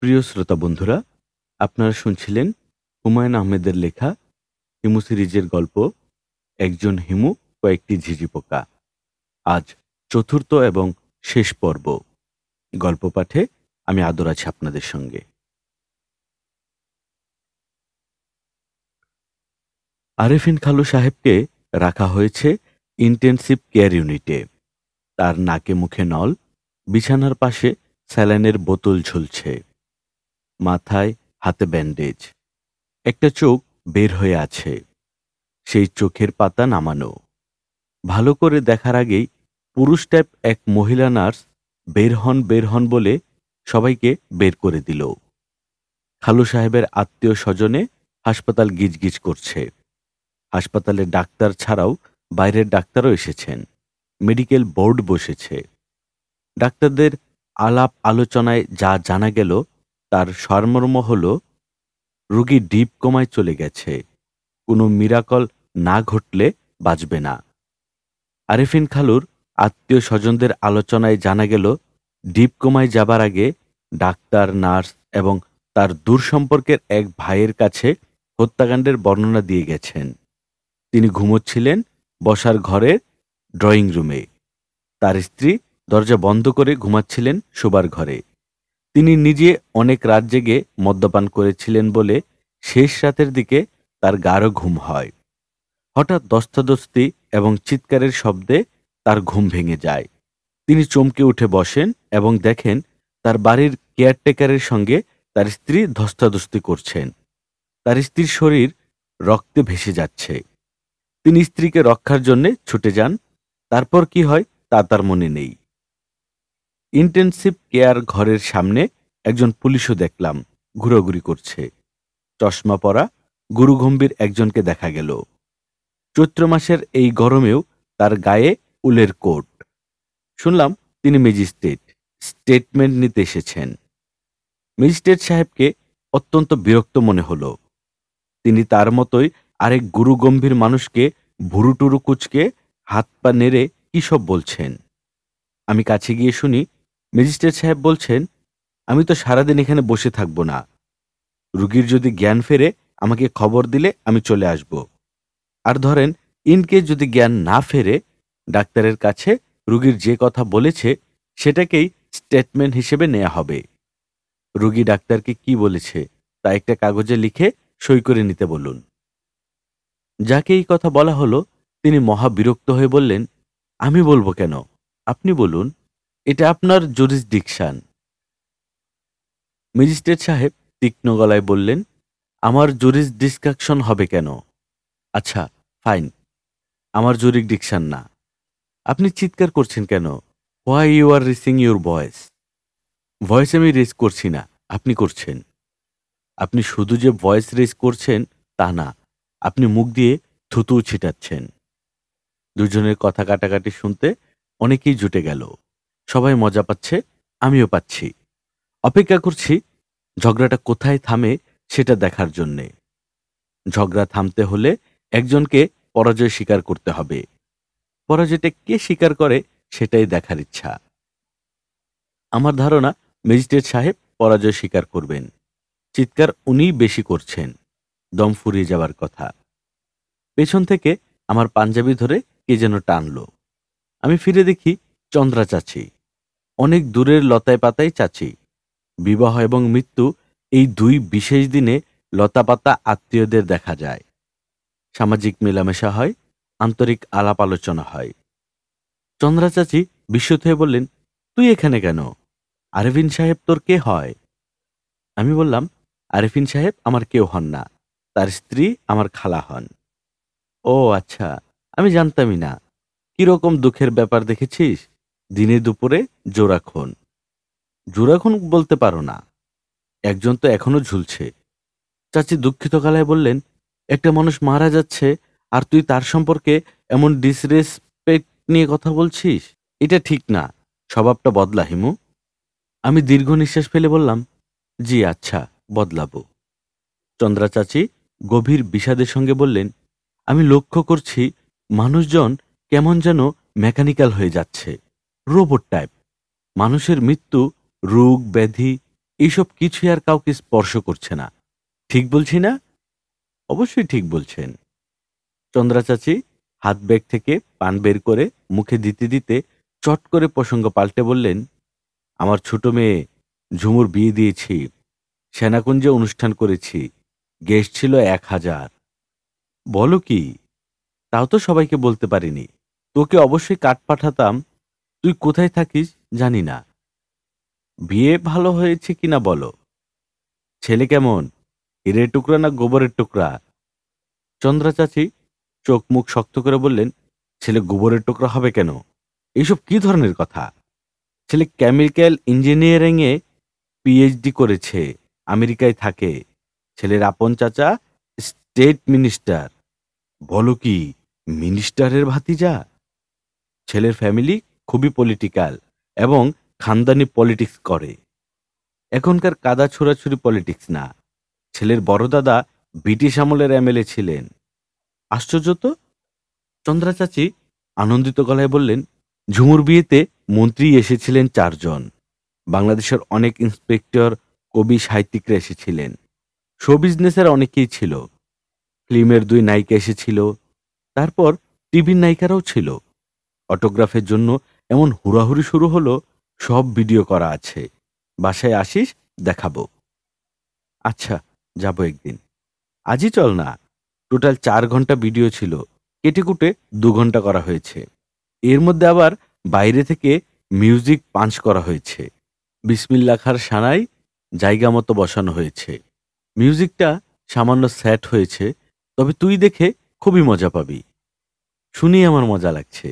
প্রিয় শ্রোতা বন্ধুরা, আপনারা শুনছিলেন হুমায়ুন আহমেদের লেখা হিমু সিরিজের গল্প একজন হিমু কয়েকটি ঝিঝি পোকা। আজ চতুর্থ এবং শেষ পর্ব। গল্প পাঠে আমি আদর আছি আপনাদের সঙ্গে। আরেফিন খালু সাহেবকে রাখা হয়েছে ইন্টেন্সিভ কেয়ার ইউনিটে। তার নাকে মুখে নল, বিছানার পাশে স্যালাইনের বোতল ঝুলছে, মাথায় হাতে ব্যান্ডেজ, একটা চোখ বের হয়ে আছে, সেই চোখের পাতা নামানো। ভালো করে দেখার আগেই পুরুষ টাইপ এক মহিলা নার্স বের হন বলে সবাইকে বের করে দিল। খালু সাহেবের আত্মীয় স্বজনে হাসপাতাল গিজগিজ করছে। হাসপাতালে ডাক্তার ছাড়াও বাইরের ডাক্তারও এসেছেন। মেডিকেল বোর্ড বসেছে। ডাক্তারদের আলাপ আলোচনায় যা জানা গেল তার সারমর্ম হল, রোগী ডিপ কোমায় চলে গেছে, কোনো মিরাকল না ঘটলে বাঁচবে না। আরেফিন খালুর আত্মীয় স্বজনদের আলোচনায় জানা গেল, ডিপ কোমায় যাবার আগে ডাক্তার, নার্স এবং তার দূর সম্পর্কের এক ভাইয়ের কাছে হত্যাকাণ্ডের বর্ণনা দিয়ে গেছেন। তিনি ঘুমোচ্ছিলেন বসার ঘরের ড্রয়িং রুমে। তার স্ত্রী দরজা বন্ধ করে ঘুমাচ্ছিলেন শোবার ঘরে। তিনি নিজে অনেক রাত জেগে মদ্যপান করেছিলেন বলে শেষ রাতের দিকে তার গাঢ় ঘুম হয়। হঠাৎ ধস্তাধস্তি এবং চিৎকারের শব্দে তার ঘুম ভেঙে যায়। তিনি চমকে উঠে বসেন এবং দেখেন তার বাড়ির কেয়ারটেকারের সঙ্গে তার স্ত্রী ধস্তাধস্তি করছেন। তার স্ত্রীর শরীর রক্তে ভেসে যাচ্ছে। তিনি স্ত্রীকে রক্ষার জন্য ছুটে যান। তারপর কি হয় তা তার মনে নেই। ইন্টেন্সিভ কেয়ার ঘরের সামনে একজন পুলিশও দেখলাম ঘুরোঘুরি করছে। চশমা পরা গুরুগম্ভীর একজনকে দেখা গেল। চৈত্র মাসের এই গরমেও তার গায়ে উলের কোট। শুনলাম তিনি ম্যাজিস্ট্রেট, স্টেটমেন্ট নিতে এসেছেন। ম্যাজিস্ট্রেট সাহেবকে অত্যন্ত বিরক্ত মনে হল। তিনি তার মতোই আরেক গুরুগম্ভীর মানুষকে ভুরুটুরু কুচকে হাত পা নেড়ে কী সব বলছেন। আমি কাছে গিয়ে শুনি ম্যাজিস্ট্রেট সাহেব বলছেন, আমি তো সারাদিন এখানে বসে থাকব না। রুগীর যদি জ্ঞান ফেরে আমাকে খবর দিলে আমি চলে আসব। আর ধরেন ইনকেস যদি জ্ঞান না ফেরে, ডাক্তারের কাছে রুগীর যে কথা বলেছে সেটাকেই স্টেটমেন্ট হিসেবে নেওয়া হবে। রুগী ডাক্তারকে কি বলেছে তা একটা কাগজে লিখে সই করে নিতে বলুন। যাকে এই কথা বলা হলো তিনি মহা বিরক্ত হয়ে বললেন, আমি বলবো কেন, আপনি বলুন, এটা আপনার জুরিসডিকশন। ম্যাজিস্ট্রেট সাহেব তীক্ষ্ণ গলায় বললেন, আমার জুরিসডিকশন হবে কেন? আচ্ছা, ফাইন, আমার জুরিসডিকশন না। আপনি চিৎকার করছেন কেন? Why you are raising your voice? Voice আমি রেজ করছি না, আপনি করছেন। আপনি শুধু যে ভয়েস রেজ করছেন তা না, আপনি মুখ দিয়ে থুতু ছিটাচ্ছেন। দুজনের কথা কাটাকাটি শুনতে অনেকেই জুটে গেল। সবাই মজা পাচ্ছে, আমিও পাচ্ছি। অপেক্ষা করছি ঝগড়াটা কোথায় থামে সেটা দেখার জন্যে। ঝগড়া থামতে হলে একজনকে পরাজয় স্বীকার করতে হবে। পরাজয়টা কে স্বীকার করে সেটাই দেখার ইচ্ছা। আমার ধারণা ম্যাজিস্ট্রেট সাহেব পরাজয় স্বীকার করবেন। চিৎকার উনিই বেশি করছেন, দম ফুরিয়ে যাবার কথা। পেছন থেকে আমার পাঞ্জাবি ধরে কে যেন টানল। আমি ফিরে দেখি চন্দ্রা চাচি, অনেক দূরের লতায় পাতায় চাচি। বিবাহ এবং মৃত্যু এই দুই বিশেষ দিনে লতাপাতা আত্মীয়দের দেখা যায়। সামাজিক মেলামেশা হয়, আন্তরিক আলাপ আলোচনা হয়। চন্দ্রা চাচি বিস্মিত হয়ে বললেন, তুই এখানে কেন? আরেফিন সাহেব তোর কে হয়? আমি বললাম, আরেফিন সাহেব আমার কেউ হন না, তার স্ত্রী আমার খালা হন। ও আচ্ছা, আমি জানতামই না। কিরকম দুঃখের ব্যাপার দেখেছিস, দিনে দুপুরে জোড়া খুন। জোড়া খুন বলতে পারো না, একজন তো এখনো ঝুলছে। চাচি দুঃখিত গলায় বললেন, একটা মানুষ মারা যাচ্ছে আর তুই তার সম্পর্কে এমন ডিসরেসপেক্ট নিয়ে কথা বলছিস? এটা ঠিক না, স্বভাবটা বদলা হিমু। আমি দীর্ঘ নিঃশ্বাস ফেলে বললাম, জি আচ্ছা, বদলাবো। চন্দ্রা চাচি গভীর বিষাদের সঙ্গে বললেন, আমি লক্ষ্য করছি মানুষজন কেমন যেন মেকানিক্যাল হয়ে যাচ্ছে, রোবট টাইপ। মানুষের মৃত্যু, রোগ ব্যাধি এইসব কিছুই আর কাউকে স্পর্শ করছে না। ঠিক বলছি না? অবশ্যই ঠিক বলছেন। চন্দ্রা চাচি হাত ব্যাগ থেকে পান বের করে মুখে দিতে দিতে চট করে প্রসঙ্গ পাল্টে বললেন, আমার ছোট মেয়ে ঝুমুর বিয়ে দিয়েছি, সেনাকুঞ্জে অনুষ্ঠান করেছি, গেস্ট ছিল ১,০০০। বলো কি? তাও তো সবাইকে বলতে পারিনি। তোকে অবশ্যই কার্ড পাঠাতাম। তুই কোথায় থাকিস জানি না। বিয়ে ভালো হয়েছে কিনা বলো। ছেলে কেমন? হীরের টুকরা না গোবরের টুকরা? চন্দ্রা চাচি চোখ মুখ শক্ত করে বললেন, ছেলে গোবরের টুকরা হবে কেন? এইসব কি ধরনের কথা? ছেলে কেমিক্যাল ইঞ্জিনিয়ারিং এ পিএইচডি করেছে, আমেরিকায় থাকে। ছেলের আপন চাচা স্টেট মিনিস্টার। বলো কি, মিনিস্টারের ভাতিজা? ছেলের ফ্যামিলি খুবই পলিটিক্যাল এবং খানদানি পলিটিক্স করে। এখনকার কাদা ছোড়াছুড়ি পলিটিক্স না। ছেলের বড় দাদা ব্রিটিশ আমলের এমএলএ ছিলেন। আশ্চর্য তো। চন্দ্রা চাচি আনন্দিত গলায় বললেন, ঝুমুর বিয়েতে মন্ত্রী এসেছিলেন ৪ জন। বাংলাদেশের অনেক ইন্সপেক্টর, কবি, সাহিত্যিকরা এসেছিলেন। শো বিজনেসের অনেকেই ছিল। ফিল্মের ২ নায়িকা এসেছিল। তারপর টিভির নায়িকারাও ছিল। অটোগ্রাফের জন্য এমন হুড়াহুড়ি শুরু হলো, সব ভিডিও করা আছে। বাসায় আসিস, দেখাবো। আচ্ছা, যাবো একদিন। আজই চল না। টোটাল ৪ ঘন্টা ভিডিও ছিল, কেটে কুটে ২ ঘন্টা করা হয়েছে। এর মধ্যে আবার বাইরে থেকে মিউজিক পাঞ্চ করা হয়েছে। বিসমিল্লাহ খার সানাই জায়গা মতো বসানো হয়েছে। মিউজিকটা সামান্য স্যাট হয়েছে, তবে তুই দেখে খুবই মজা পাবি। শুনি আমার মজা লাগছে।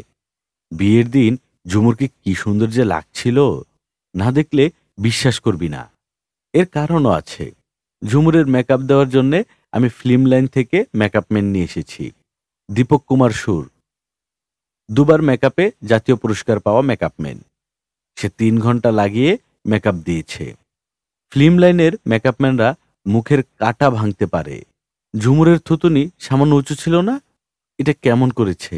বিয়ের দিন ঝুমুরকে কি সুন্দর যে লাগছিল, না দেখলে বিশ্বাস করবি না। এর কারণও আছে। ঝুমুরের মেকআপ দেওয়ার জন্যে আমি ফিল্ম লাইন থেকে মেকআপ ম্যান নিয়ে এসেছি, দীপক কুমার সুর। ২ বার মেকআপে জাতীয় পুরস্কার পাওয়া মেকআপ ম্যান। সে ৩ ঘন্টা লাগিয়ে মেকআপ দিয়েছে। ফিল্ম লাইনের মেকআপম্যানরা মুখের কাটা ভাঙতে পারে। ঝুমুরের থুতুনি সামান্য উঁচু ছিল না। এটা কেমন করেছে?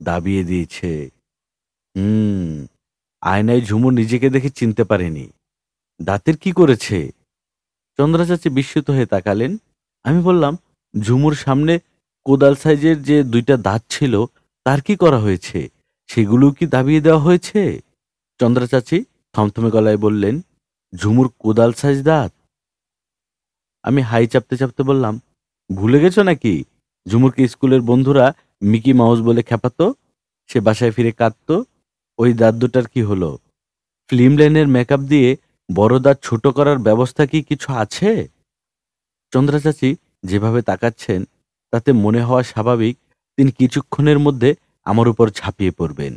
দাবিয়ে দিয়েছে। হুম। আয়নায় ঝুমুর নিজেকে দেখে চিনতে পারেনি। দাঁতের কি করেছে? চন্দ্রা চাচি বিস্মিত হয়ে তাকালেন। আমি বললাম, ঝুমুর সামনে কোদাল সাইজের যে ২টা দাঁত ছিল, তার কি করা হয়েছে? সেগুলো কি দাবিয়ে দেওয়া হয়েছে? চন্দ্রা চাচি থমথমে গলায় বললেন, ঝুমুর কোদাল সাইজ দাঁত? আমি হাই চাপতে চাপতে বললাম, ভুলে গেছো নাকি? ঝুমুরকে স্কুলের বন্ধুরা মিকি মাউস বলে খেপাতো। সে বাসায় ফিরে কাঁদতো। ওই দাঁত দুটার কি হলো? ফিল্ম লাইনের মেকআপ দিয়ে বড় দাঁত ছোট করার ব্যবস্থা কি কিছু আছে? চন্দ্রা চাচি যেভাবে তাকাচ্ছেন, তাতে মনে হওয়া স্বাভাবিক তিনি কিছুক্ষণের মধ্যে আমার উপর ঝাঁপিয়ে পড়বেন।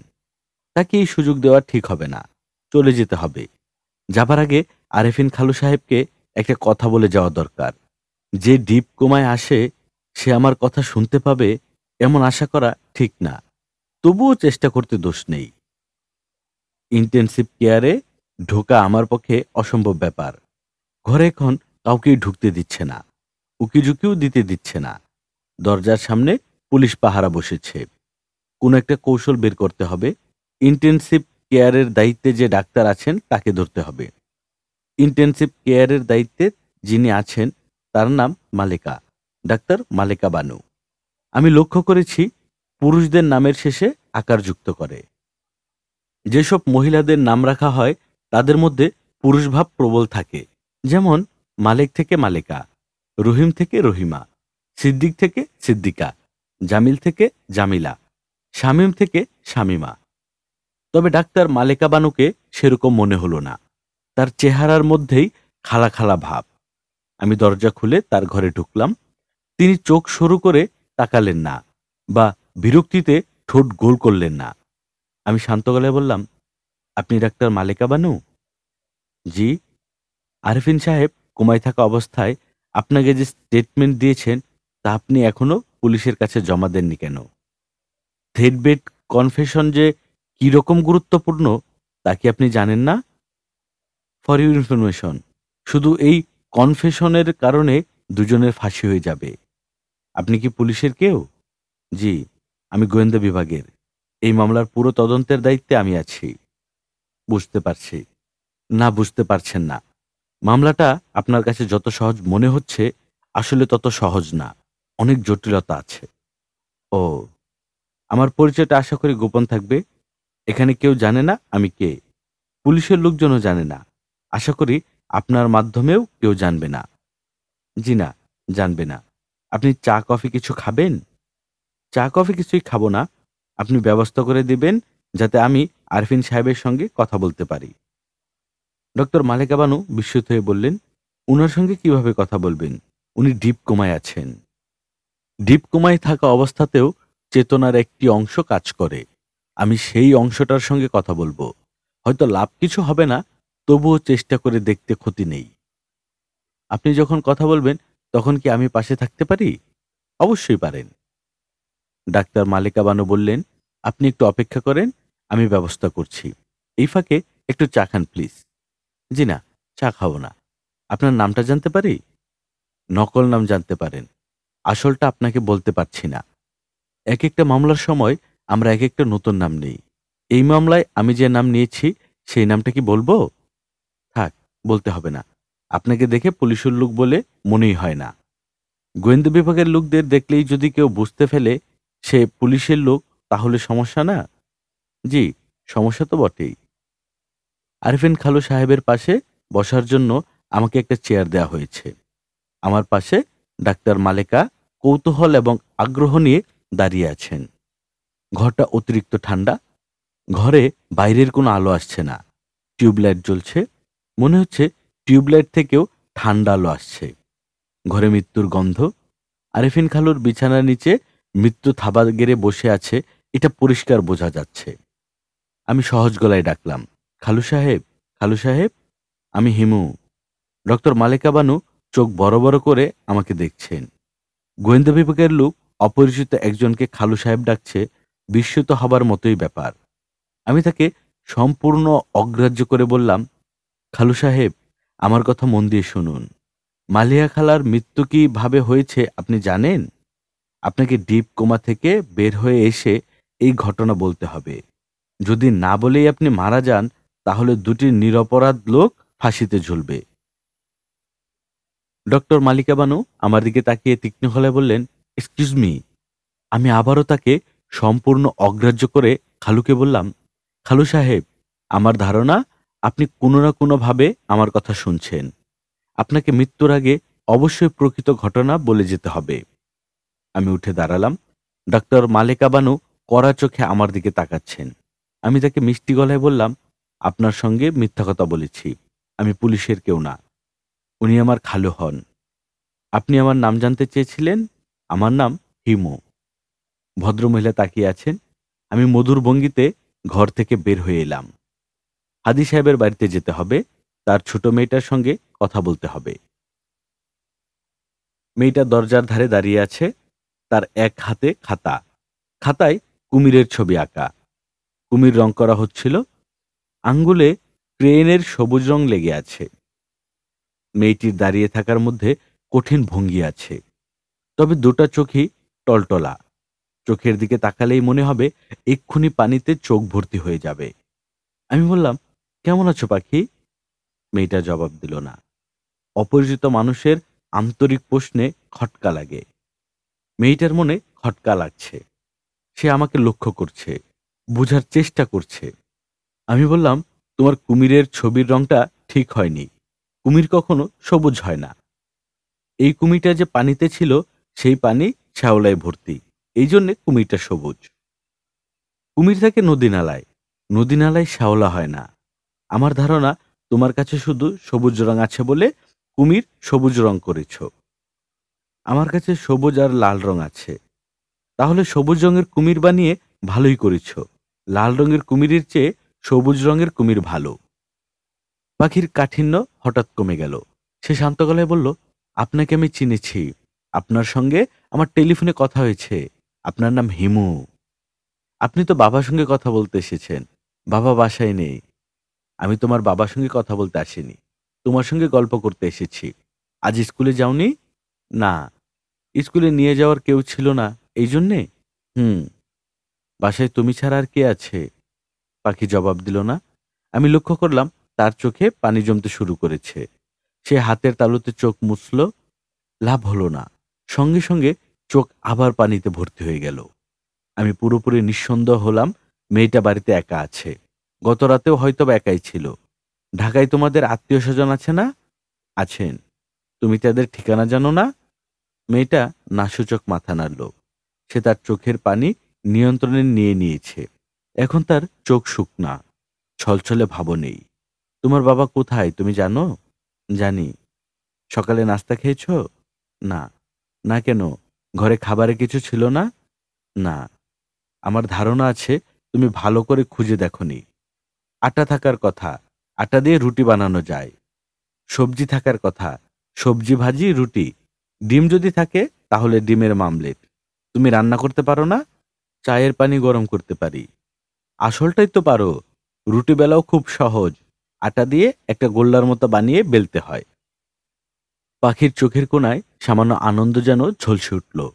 তাকে এই সুযোগ দেওয়া ঠিক হবে না। চলে যেতে হবে। যাবার আগে আরেফিন খালু সাহেবকে একটা কথা বলে যাওয়া দরকার। যে ডিপ কোমায় আসে, সে আমার কথা শুনতে পাবে এমন আশা করা ঠিক না। তবুও চেষ্টা করতে দোষ নেই। ইন্টেনসিভ কেয়ারে ঢোকা আমার পক্ষে অসম্ভব ব্যাপার। ঘরে এখন কাউকেই ঢুকতে দিচ্ছে না। উকিঝুঁকিও দিতে দিচ্ছে না। দরজার সামনে পুলিশ পাহারা বসেছে। কোনো একটা কৌশল বের করতে হবে। ইন্টেনসিভ কেয়ারের দায়িত্বে যে ডাক্তার আছেন তাকে ধরতে হবে। ইন্টেনসিভ কেয়ারের দায়িত্বে যিনি আছেন তার নাম মালেকা, ডাক্তার মালেকা বানু। আমি লক্ষ্য করেছি পুরুষদের নামের শেষে আকার যুক্ত করে। যেসব মহিলাদের নাম রাখা হয় তাদের মধ্যে পুরুষভাব প্রবল থাকে। যেমন মালেক থেকে মালেকা, রহিম থেকে রহিমা, সিদ্দিক থেকে সিদ্দিকা, জামিল থেকে জামিলা, শামীম থেকে শামীমা। তবে ডাক্তার মালেকা বানুকে সেরকম মনে হলো না। তার চেহারার মধ্যেই খালা খালা ভাব। আমি দরজা খুলে তার ঘরে ঢুকলাম। তিনি চোখ সরু করে তাকালেন না বা বিরক্তিতে ঠোঁট গোল করলেন না। আমি শান্ত গলায় বললাম, আপনি ডাক্তার মালেকা বানু? জি। আরেফিন সাহেব কোমায় থাকা অবস্থায় আপনাকে যে স্টেটমেন্ট দিয়েছেন তা আপনি এখনো পুলিশের কাছে জমা দেননি কেন? থ্রেডবেড কনফেশন যে কি রকম গুরুত্বপূর্ণ তা কি আপনি জানেন না? ফর ইউর ইনফরমেশন, শুধু এই কনফেশনের কারণে দুজনের ফাঁসি হয়ে যাবে। আপনি কি পুলিশের কেউ? জি, আমি গোয়েন্দা বিভাগের। এই মামলার পুরো তদন্তের দায়িত্বে আমি আছি। বুঝতে পারছি। না, বুঝতে পারছেন না। মামলাটা আপনার কাছে যত সহজ মনে হচ্ছে, আসলে তত সহজ না। অনেক জটিলতা আছে। ও! আমার পরিচয়টা আশা করি গোপন থাকবে। এখানে কেউ জানে না আমি কে। পুলিশের লোকজনও জানে না। আশা করি আপনার মাধ্যমেও কেউ জানবে না। জি না, জানবে না। আপনি চা কফি কিছু খাবেন? চা কফি কিছুই খাবো না। আপনি ব্যবস্থা করে দিবেন যাতে আমি আরফিন সাহেবের সঙ্গে কথা বলতে পারি। ডক্টর মালেকা বানু বিস্মিত হয়ে বললেন, উনার সঙ্গে কিভাবে কথা বলবেন? উনি ডিপ কোমায় আছেন। ডিপ কোমায় থাকা অবস্থাতেও চেতনার একটি অংশ কাজ করে। আমি সেই অংশটার সঙ্গে কথা বলবো। হয়তো লাভ কিছু হবে না, তবুও চেষ্টা করে দেখতে ক্ষতি নেই। আপনি যখন কথা বলবেন, তখন কি আমি পাশে থাকতে পারি? অবশ্যই পারেন। ডাক্তার মালেকা বানু বললেন, আপনি একটু অপেক্ষা করেন, আমি ব্যবস্থা করছি। এই ফাঁকে একটু চা খান প্লিজ। জি না, চা খাবো না। আপনার নামটা জানতে পারি? নকল নাম জানতে পারেন। আসলটা আপনাকে বলতে পারছি না। একেকটা মামলার সময় আমরা একেকটা নতুন নাম নেই। এই মামলায় আমি যে নাম নিয়েছি, সেই নামটা কি বলবো? থাক, বলতে হবে না। আপনাকে দেখে পুলিশের লোক বলে মনেই হয় না। গোয়েন্দা বিভাগের লোকদের দেখলেই যদি কেউ বুঝতে ফেলে সে পুলিশের লোক, তাহলে সমস্যা না? জি, সমস্যা তো বটেই। আরফিন খালু সাহেবের পাশে বসার জন্য আমাকে একটা চেয়ার দেয়া হয়েছে। আমার পাশে ডাক্তার মালেকা কৌতূহল এবং আগ্রহ নিয়ে দাঁড়িয়ে আছেন। ঘরটা অতিরিক্ত ঠান্ডা। ঘরে বাইরের কোনো আলো আসছে না। টিউবলাইট জ্বলছে। মনে হচ্ছে টিউবলাইট থেকেও ঠান্ডা আলো আসছে। ঘরে মৃত্যুর গন্ধ। আরেফিন খালুর বিছানার নিচে মৃত্যু থাবা গেড়ে বসে আছে, এটা পরিষ্কার বোঝা যাচ্ছে। আমি সহজ গলায় ডাকলাম, খালু সাহেব, খালু সাহেব, আমি হিমু। ডক্টর মালেকা বানু চোখ বড় বড় করে আমাকে দেখছেন। গোয়েন্দা বিভাগের লোক অপরিচিত একজনকে খালু সাহেব ডাকছে, বিস্মিত হবার মতোই ব্যাপার। আমি তাকে সম্পূর্ণ অগ্রাহ্য করে বললাম, খালু সাহেব, আমার কথা মন দিয়ে শুনুন। মালিয়া খালার মৃত্যু কিভাবে হয়েছে আপনি জানেন? আপনাকে ডিপ কোমা থেকে বের হয়ে এসে এই ঘটনা বলতে হবে। যদি না বলেই আপনি মারা যান, তাহলে দুটি নিরপরাধ লোক ফাঁসিতে ঝুলবে। ডক্টর মালিকা বানু আমার দিকে তাকিয়ে তীক্ষ্ণ গলায় বললেন, এক্সকিউজ মি। আমি আবারও তাকে সম্পূর্ণ অগ্রাহ্য করে খালুকে বললাম, খালু সাহেব, আমার ধারণা আপনি কোনো না কোনোভাবে আমার কথা শুনছেন। আপনাকে মৃত্যুর আগে অবশ্যই প্রকৃত ঘটনা বলে যেতে হবে। আমি উঠে দাঁড়ালাম। ডাক্তার মালেকা বানু কড়া চোখে আমার দিকে তাকাচ্ছেন। আমি তাকে মিষ্টি গলায় বললাম, আপনার সঙ্গে মিথ্যা কথা বলেছি। আমি পুলিশের কেউ না। উনি আমার খালু হন। আপনি আমার নাম জানতে চেয়েছিলেন? আমার নাম হিমু। ভদ্রমহিলা তাকিয়ে আছেন। আমি মধুর ভঙ্গিতে ঘর থেকে বের হয়ে এলাম। হাদি সাহেবের বাড়িতে যেতে হবে। তার ছোট মেয়েটার সঙ্গে কথা বলতে হবে। মেয়েটা দরজার ধারে দাঁড়িয়ে আছে। তার এক হাতে খাতা। খাতায় কুমিরের ছবি আঁকা। কুমির রং করা হচ্ছিল। আঙ্গুলে ক্রেনের সবুজ রং লেগে আছে। মেয়েটির দাঁড়িয়ে থাকার মধ্যে কঠিন ভঙ্গি আছে। তবে দুটা চোখই টলটলা। চোখের দিকে তাকালেই মনে হবে এক্ষুনি পানিতে চোখ ভর্তি হয়ে যাবে। আমি বললাম, কেমন আছো পাখি? মেয়েটা জবাব দিল না। অপরিচিত মানুষের আন্তরিক প্রশ্নে খটকা লাগে। মেয়েটার মনে খটকা লাগছে। সে আমাকে লক্ষ্য করছে, বুঝার চেষ্টা করছে। আমি বললাম, তোমার কুমিরের ছবির রংটা ঠিক হয়নি। কুমির কখনো সবুজ হয় না। এই কুমিরটা যে পানিতে ছিল, সেই পানি শ্যাওলায় ভর্তি। এই জন্যে কুমিরটা সবুজ। কুমির থাকে নদী নালায়। নদী নালায় শ্যাওলা হয় না। আমার ধারণা তোমার কাছে শুধু সবুজ রং আছে বলে কুমির সবুজ রং করেছ। আমার কাছে সবুজ আর লাল রং আছে। তাহলে সবুজ রঙের কুমির বানিয়ে ভালোই করেছ। লাল রঙের কুমিরের চেয়ে সবুজ রঙের কুমির ভালো। পাখির কাঠিন্য হঠাৎ কমে গেল। সে শান্ত গলায় বলল, আপনাকে আমি চিনেছি। আপনার সঙ্গে আমার টেলিফোনে কথা হয়েছে। আপনার নাম হিমু। আপনি তো বাবার সঙ্গে কথা বলতে এসেছেন। বাবা বাসায় নেই। আমি তোমার বাবার সঙ্গে কথা বলতে আসিনি। তোমার সঙ্গে গল্প করতে এসেছি। আজ স্কুলে যাওনি? না, স্কুলে নিয়ে যাওয়ার কেউ ছিল না, এই জন্যে। হুম। বাসায় তুমি ছাড়া আর কে আছে? পাখি জবাব দিল না। আমি লক্ষ্য করলাম তার চোখে পানি জমতে শুরু করেছে। সে হাতের তালুতে চোখ মুছল, লাভ হলো না। সঙ্গে সঙ্গে চোখ আবার পানিতে ভর্তি হয়ে গেল। আমি পুরোপুরি নিঃসন্দেহ হলাম মেয়েটা বাড়িতে একা আছে। গত রাতেও হয়তোবা একাই ছিল। ঢাকায় তোমাদের আত্মীয় স্বজন আছে না? আছেন। তুমি তাদের ঠিকানা জানো না? মেয়েটা নাসূচক মাথা নাড়ল। সে তার চোখের পানি নিয়ন্ত্রণে নিয়ে নিয়েছে। এখন তার চোখ শুকনা, ছলছলে ভাবও নেই। তোমার বাবা কোথায় তুমি জানো? জানি। সকালে নাস্তা খেয়েছ? না। না কেন? ঘরে খাবারে কিছু ছিল না? না। আমার ধারণা আছে তুমি ভালো করে খুঁজে দেখোনি। আটা থাকার কথা, আটা দিয়ে রুটি বানানো যায়। সবজি থাকার কথা, সবজি ভাজি রুটি। ডিম যদি থাকে তাহলে ডিমের মামলেট। তুমি রান্না করতে পারো না? চায়ের পানি গরম করতে পারি। আসলটাই তো পারো। রুটি বেলাও খুব সহজ। আটা দিয়ে একটা গোল্লার মতো বানিয়ে বেলতে হয়। পাখির চোখের কোণায় সামান্য আনন্দ যেন ঝলসে উঠল।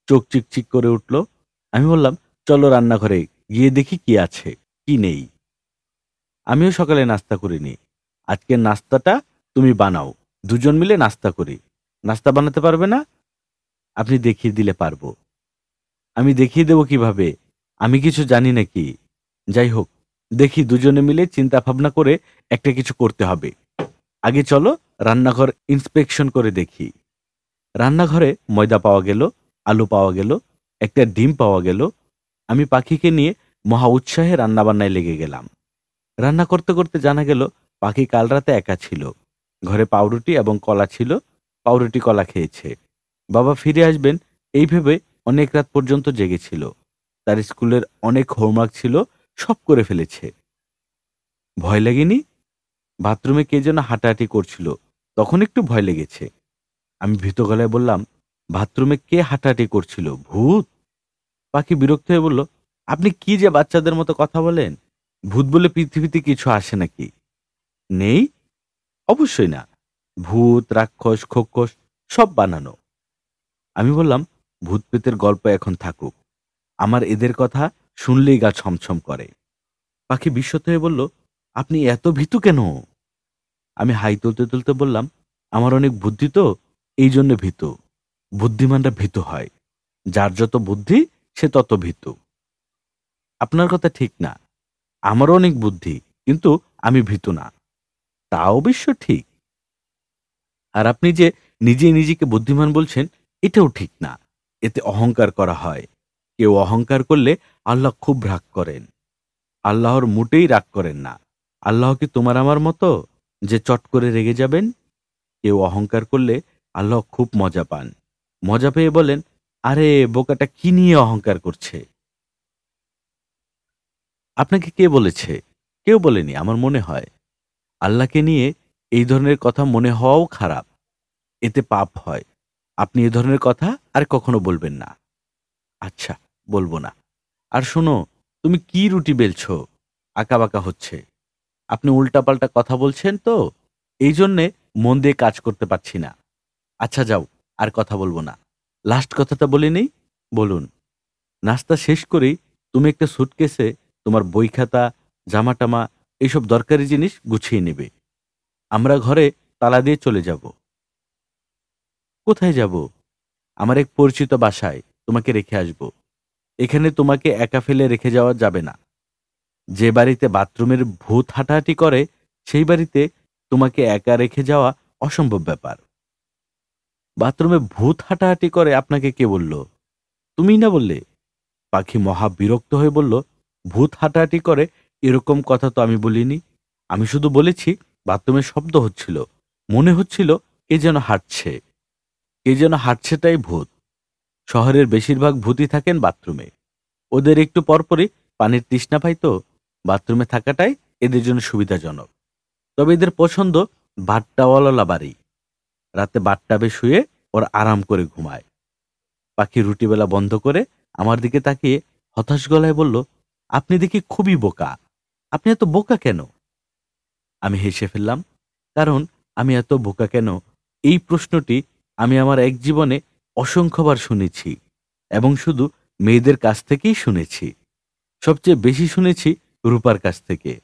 চোখ চিকচিক করে উঠল। আমি বললাম, চলো রান্নাঘরে গিয়ে দেখি কি আছে, কি নেই। আমিও সকালে নাস্তা করিনি। আজকের নাস্তাটা তুমি বানাও। দুজন মিলে নাস্তা করি। নাস্তা বানাতে পারবে না? আপনি দেখিয়ে দিলে পারবো। আমি দেখিয়ে দেব কিভাবে? আমি কিছু জানি নাকি? যাই হোক, দেখি দুজনে মিলে চিন্তা ভাবনা করে একটা কিছু করতে হবে। আগে চলো রান্নাঘর ইন্সপেকশন করে দেখি। রান্নাঘরে ময়দা পাওয়া গেল, আলু পাওয়া গেল, একটা ডিম পাওয়া গেল। আমি পাখিকে নিয়ে মহা উৎসাহে রান্নাবান্নায় লেগে গেলাম। রান্না করতে করতে জানা গেল পাখি কাল রাতে একা ছিল। ঘরে পাউরুটি এবং কলা ছিল। পাউরুটি কলা খেয়েছে। বাবা ফিরে আসবেন এই ভেবে অনেক রাত পর্যন্ত জেগেছিল। তার স্কুলের অনেক হোমওয়ার্ক ছিল, সব করে ফেলেছে। ভয় লাগেনি? বাথরুমে কে যেন হাঁটাহাঁটি করছিল, তখন একটু ভয় লেগেছে। আমি ভীত গলায় বললাম, বাথরুমে কে হাঁটাহাঁটি করছিল? ভূত? পাখি বিরক্ত হয়ে বলল, আপনি কি যে বাচ্চাদের মতো কথা বলেন? ভূত বলে পৃথিবীতে কিছু আসে নাকি? নেই? অবশ্যই না। ভূত, রাক্ষস, খোকস সব বানানো। আমি বললাম, ভূত প্রেতের গল্প এখন থাকুক। আমার এদের কথা শুনলেই গা ছমছম করে। পাখি বিস্মত হয়ে বলল, আপনি এত ভীতু কেন? আমি হাই তুলতে তুলতে বললাম, আমার অনেক বুদ্ধি তো, এই জন্য ভীতু। বুদ্ধিমানরা ভীতু হয়। যার যত বুদ্ধি সে তত ভীতু। আপনার কথা ঠিক না। আমারও অনেক বুদ্ধি, কিন্তু আমি ভীতু না। তা অবশ্য ঠিক। আর আপনি যে নিজে নিজেকে বুদ্ধিমান বলছেন, এটাও ঠিক না। এতে অহংকার করা হয়। কেউ অহংকার করলে আল্লাহ খুব রাগ করেন। আল্লাহর মোটেই রাগ করেন না। আল্লাহ কি তোমার আমার মতো যে চট করে রেগে যাবেন? কেউ অহংকার করলে আল্লাহ খুব মজা পান। মজা পেয়ে বলেন, আরে বোকাটা কি নিয়ে অহংকার করছে? আপনাকে কে বলেছে? কেউ বলেনি, আমার মনে হয়। আল্লাহকে নিয়ে এই ধরনের কথা মনে হওয়াও খারাপ। এতে পাপ হয়। আপনি এ ধরনের কথা আর কখনো বলবেন না। আচ্ছা, বলবো না। আর শোনো, তুমি কি রুটি বেলছো? আঁকাবাঁকা হচ্ছে। আপনি উল্টাপাল্টা কথা বলছেন তো, এই জন্যে মন দিয়ে কাজ করতে পারছি না। আচ্ছা যাও, আর কথা বলবো না। লাস্ট কথাটা বলে নেই? বলুন। নাস্তা শেষ করেই তুমি একটা সুটকেসে তোমার বই খাতা, জামা-টামা এইসব দরকারি জিনিস গুছিয়ে নেবে। আমরা ঘরে তালা দিয়ে চলে যাব। কোথায় যাব? আমার এক পরিচিত বাসায় তোমাকে রেখে আসব। এখানে তোমাকে একা ফেলে রেখে যাওয়া যাবে না। যে বাড়িতে বাথরুমের ভূত হাঁটাহাঁটি করে, সেই বাড়িতে তোমাকে একা রেখে যাওয়া অসম্ভব ব্যাপার। বাথরুমে ভূত হাঁটাহাঁটি করে আপনাকে কে বলল? তুমিই না বললে? পাখি মহা বিরক্ত হয়ে বলল, ভূত হাঁটাহাঁটি করে এরকম কথা তো আমি বলিনি। আমি শুধু বলেছি বাথরুমে শব্দ হচ্ছিল। মনে হচ্ছিল কে যেন হাঁটছে। কে যেন হাঁটছেটাই ভূত। শহরের বেশিরভাগ ভূতই থাকেন বাথরুমে। ওদের একটু পরপরই পানির তৃষ্ণা পায় তো, বাথরুমে থাকাটাই এদের জন্য সুবিধাজনক। তবে এদের পছন্দ বাথটাওয়ালা বাড়ি। রাতে বাথটাবে শুয়ে ওরা আরাম করে ঘুমায়। পাখি রুটিবেলা বন্ধ করে আমার দিকে তাকিয়ে হতাশ গলায় বলল, আপনি দেখি খুবই বোকা। আপনি এত বোকা কেন? আমি হেসে ফেললাম। কারণ আমি এত বোকা কেন, এই প্রশ্নটি আমি আমার এক জীবনে অসংখ্যবার শুনেছি, এবং শুধু মেয়েদের কাছ থেকেই শুনেছি। সবচেয়ে বেশি শুনেছি রূপার কাছ থেকে।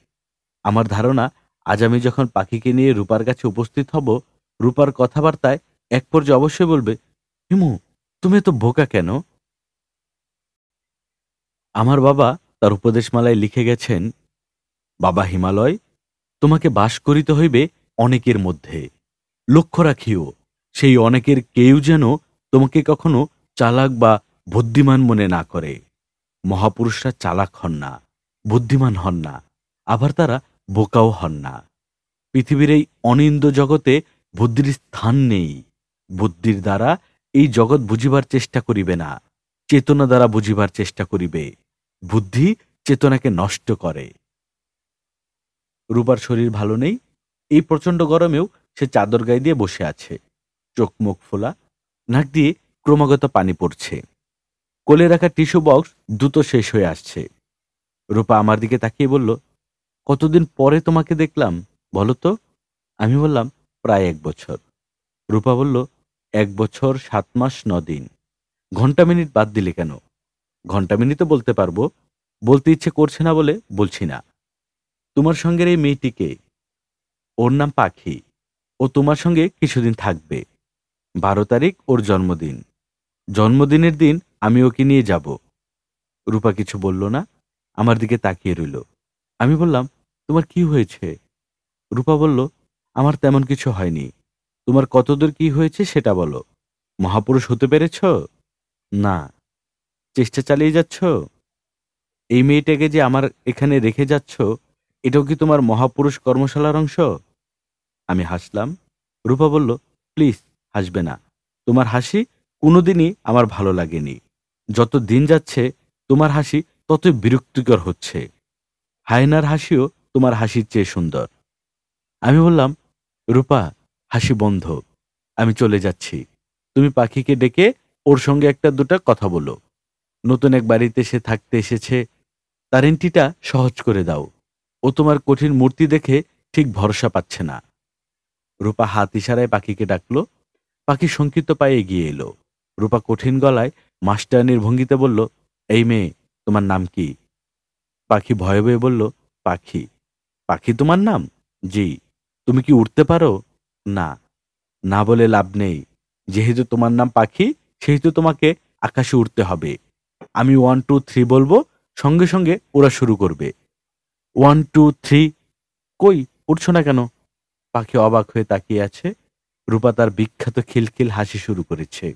আমার ধারণা, আজ আমি যখন পাখিকে নিয়ে রূপার কাছে উপস্থিত হব, রূপার কথাবার্তায় এক পর্যায়ে অবশ্যই বলবে, হিমু, তুমি তো বোকা কেন? আমার বাবা তার উপদেশমালায় লিখে গেছেন, বাবা হিমালয়, তোমাকে বাস করিতে হইবে অনেকের মধ্যে। লক্ষ্য রাখিও, সেই অনেকের কেউ যেন তোমাকে কখনো চালাক বা বুদ্ধিমান মনে না করে। মহাপুরুষরা চালাক হন না, বুদ্ধিমান হন না, আবার তারা বোকাও হন না। পৃথিবীর এই অনিন্দ্য জগতে বুদ্ধির স্থান নেই। বুদ্ধির দ্বারা এই জগৎ বুঝিবার চেষ্টা করিবে না, চেতনা দ্বারা বুঝিবার চেষ্টা করিবে। বুদ্ধি চেতনাকে নষ্ট করে। রূপার শরীর ভালো নেই। এই প্রচণ্ড গরমেও সে চাদর গায়ে দিয়ে বসে আছে। চোখ মুখ ফোলা, নাক দিয়ে ক্রমাগত পানি পড়ছে। কোলে রাখা টিস্যু বক্স দ্রুত শেষ হয়ে আসছে। রূপা আমার দিকে তাকিয়ে বলল, কতদিন পরে তোমাকে দেখলাম বলো তো? আমি বললাম, প্রায় 1 বছর। রূপা বলল, 1 বছর 7 মাস 9 দিন। ঘন্টা মিনিট বাদ দিলে কেন? ঘন্টা মিনিটও বলতে পারবো, বলতে ইচ্ছে করছে না বলে বলছি না। তোমার সঙ্গের এই মেয়েটিকে, ওর নাম পাখি। ও তোমার সঙ্গে কিছুদিন থাকবে। 12 তারিখ ওর জন্মদিন। জন্মদিনের দিন আমি ওকে নিয়ে যাব। রূপা কিছু বলল না, আমার দিকে তাকিয়ে রইল। আমি বললাম, তোমার কি হয়েছে? রূপা বলল, আমার তেমন কিছু হয়নি। তোমার কতদূর কি হয়েছে সেটা বলো। মহাপুরুষ হতে পেরেছ? না। চেষ্টা চালিয়ে যাচ্ছ? এই মেয়েটাকে যে আমার এখানে রেখে যাচ্ছ, এটাও কি তোমার মহাপুরুষ কর্মশালার অংশ? আমি হাসলাম। রূপা বলল, প্লিজ হাসবে না। তোমার হাসি কোনোদিনই আমার ভালো লাগেনি। যত দিন যাচ্ছে তোমার হাসি ততই বিরক্তিকর হচ্ছে। হায়নার হাসিও তোমার হাসির চেয়ে সুন্দর। আমি বললাম, রূপা, হাসি বন্ধ। আমি চলে যাচ্ছি। তুমি পাখিকে ডেকে ওর সঙ্গে একটা দুটা কথা বলো। নতুন এক বাড়িতে সে থাকতে এসেছে, তার এন্ট্রিটা সহজ করে দাও। ও তোমার কঠিন মূর্তি দেখে ঠিক ভরসা পাচ্ছে না। রূপা হাত ইশারায় পাখিকে ডাকল। পাখি শঙ্কিত পায়ে এগিয়ে এলো। রূপা কঠিন গলায় মাস্টারনির ভঙ্গিতে বলল, এই মেয়ে, তোমার নাম কি? পাখি ভয়ে ভয়ে বলল, পাখি। পাখি তোমার নাম? জি। তুমি কি উড়তে পারো? না। না বলে লাভ নেই। যেহেতু তোমার নাম পাখি, সেহেতু তোমাকে আকাশে উড়তে হবে। আমি 1 2 3 বলবো, সঙ্গে সঙ্গে ওরা শুরু করবে। 1 2 3। কই, উঠছো না কেন? পাখি অবাক হয়ে তাকিয়ে আছে। রূপা তার বিখ্যাত খিলখিল হাসি শুরু করেছে।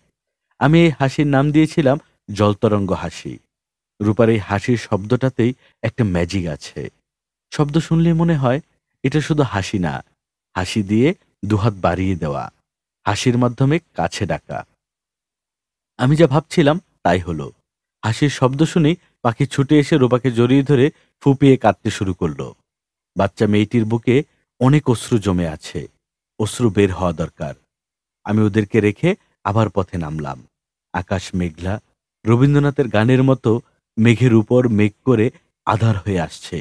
আমি এই হাসির নাম দিয়েছিলাম জলতরঙ্গ হাসি। রূপার এই হাসির শব্দটাতেই একটা ম্যাজিক আছে। শব্দ শুনলেই মনে হয় এটা শুধু হাসি না, হাসি দিয়ে দুহাত বাড়িয়ে দেওয়া, হাসির মাধ্যমে কাছে ডাকা। আমি যা ভাবছিলাম তাই হলো। হাসির শব্দ শুনেই পাখি ছুটে এসে রূপাকে জড়িয়ে ধরে ফুঁপিয়ে কাঁদতে শুরু করলো। বাচ্চা মেয়েটির বুকে অনেক অশ্রু জমে আছে। অশ্রু বের হওয়া দরকার। আমি ওদেরকে রেখে আবার পথে নামলাম। আকাশ মেঘলা, রবীন্দ্রনাথের গানের মতো মেঘের উপর মেঘ করে আঁধার হয়ে আসছে।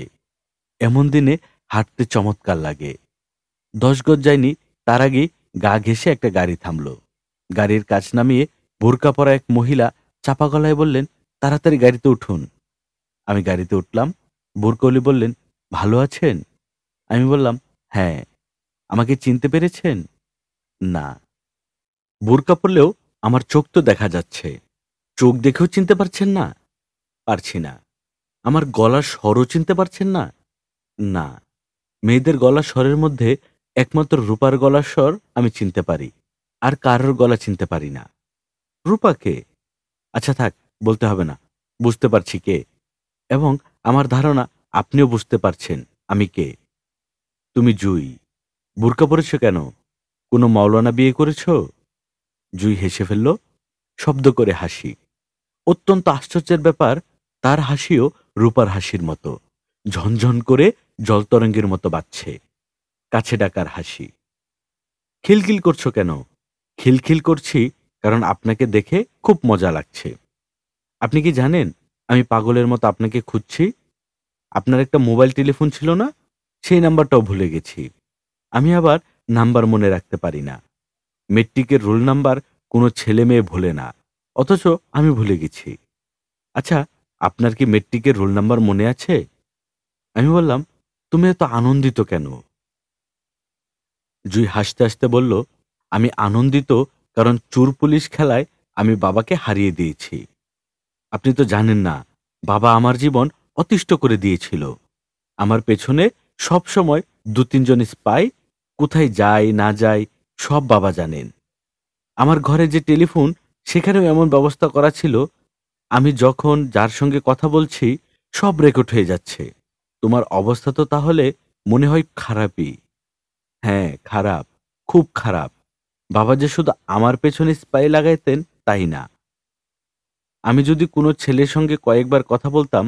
এমন দিনে হাঁটতে চমৎকার লাগে। 10 গজ যায়নি, তার আগে গা ঘেঁষে একটা গাড়ি থামল। গাড়ির কাছ নামিয়ে বোরকা পরা এক মহিলা চাপা গলায় বললেন, তাড়াতাড়ি গাড়িতে উঠুন। আমি গাড়িতে উঠলাম। বোরকৌলি বললেন, ভালো আছেন? আমি বললাম, হ্যাঁ। আমাকে চিনতে পেরেছেন? না। বোরকা পরলেও আমার চোখ তো দেখা যাচ্ছে। চোখ দেখেও চিনতে পারছেন না? পারছি না। আমার গলার স্বরও চিনতে পারছেন না? না। মেয়েদের গলার স্বরের মধ্যে একমাত্র রূপার গলার স্বর আমি চিনতে পারি, আর কারোর গলা চিনতে পারি না। রূপাকে? আচ্ছা থাক, বলতে হবে না। বুঝতে পারছি কে, এবং আমার ধারণা আপনিও বুঝতে পারছেন আমি কে। তুমি জুই। বোরকা পরেছ কেন? কোনো মাওলানা বিয়ে করেছ? জুই হেসে ফেলল, শব্দ করে হাসি। অত্যন্ত আশ্চর্যের ব্যাপার, তার হাসিও রূপার হাসির মতো, ঝনঝন করে জলতরঙ্গের মতো বাজছে। কাছে ডাকার হাসি। খিলখিল করছো কেন? খিলখিল করছি কারণ আপনাকে দেখে খুব মজা লাগছে। আপনি কি জানেন আমি পাগলের মতো আপনাকে খুঁজছি? আপনার একটা মোবাইল টেলিফোন ছিল না? সেই নাম্বারটাও ভুলে গেছি। আমি আবার নাম্বার মনে রাখতে পারি না। মেট্রিকের রোল নাম্বার কোনো ছেলে মেয়ে ভোলে না, অথচ আমি ভুলে গেছি। আচ্ছা, আপনার কি মেট্রিকের রোল নাম্বার মনে আছে? আমি বললাম, তুমি এত আনন্দিত কেন? জুই হাসতে হাসতে বলল, আমি আনন্দিত, কারণ চোর পুলিশ খেলায় আমি বাবাকে হারিয়ে দিয়েছি। আপনি তো জানেন না, বাবা আমার জীবন অতিষ্ঠ করে দিয়েছিল। আমার পেছনে সবসময় ২-৩ জন স্পাই, কোথায় যায় না যায় সব বাবা জানেন। আমার ঘরে যে টেলিফোন, সেখানেও এমন ব্যবস্থা করা ছিল, আমি যখন যার সঙ্গে কথা বলছি সব রেকর্ড হয়ে যাচ্ছে। তোমার অবস্থা তো তাহলে মনে হয় খারাপই। হ্যাঁ, খারাপ, খুব খারাপ। বাবা যে শুধু আমার পেছনে স্পাই লাগাইতেন তাই না। আমি যদি কোনো ছেলের সঙ্গে কয়েকবার কথা বলতাম,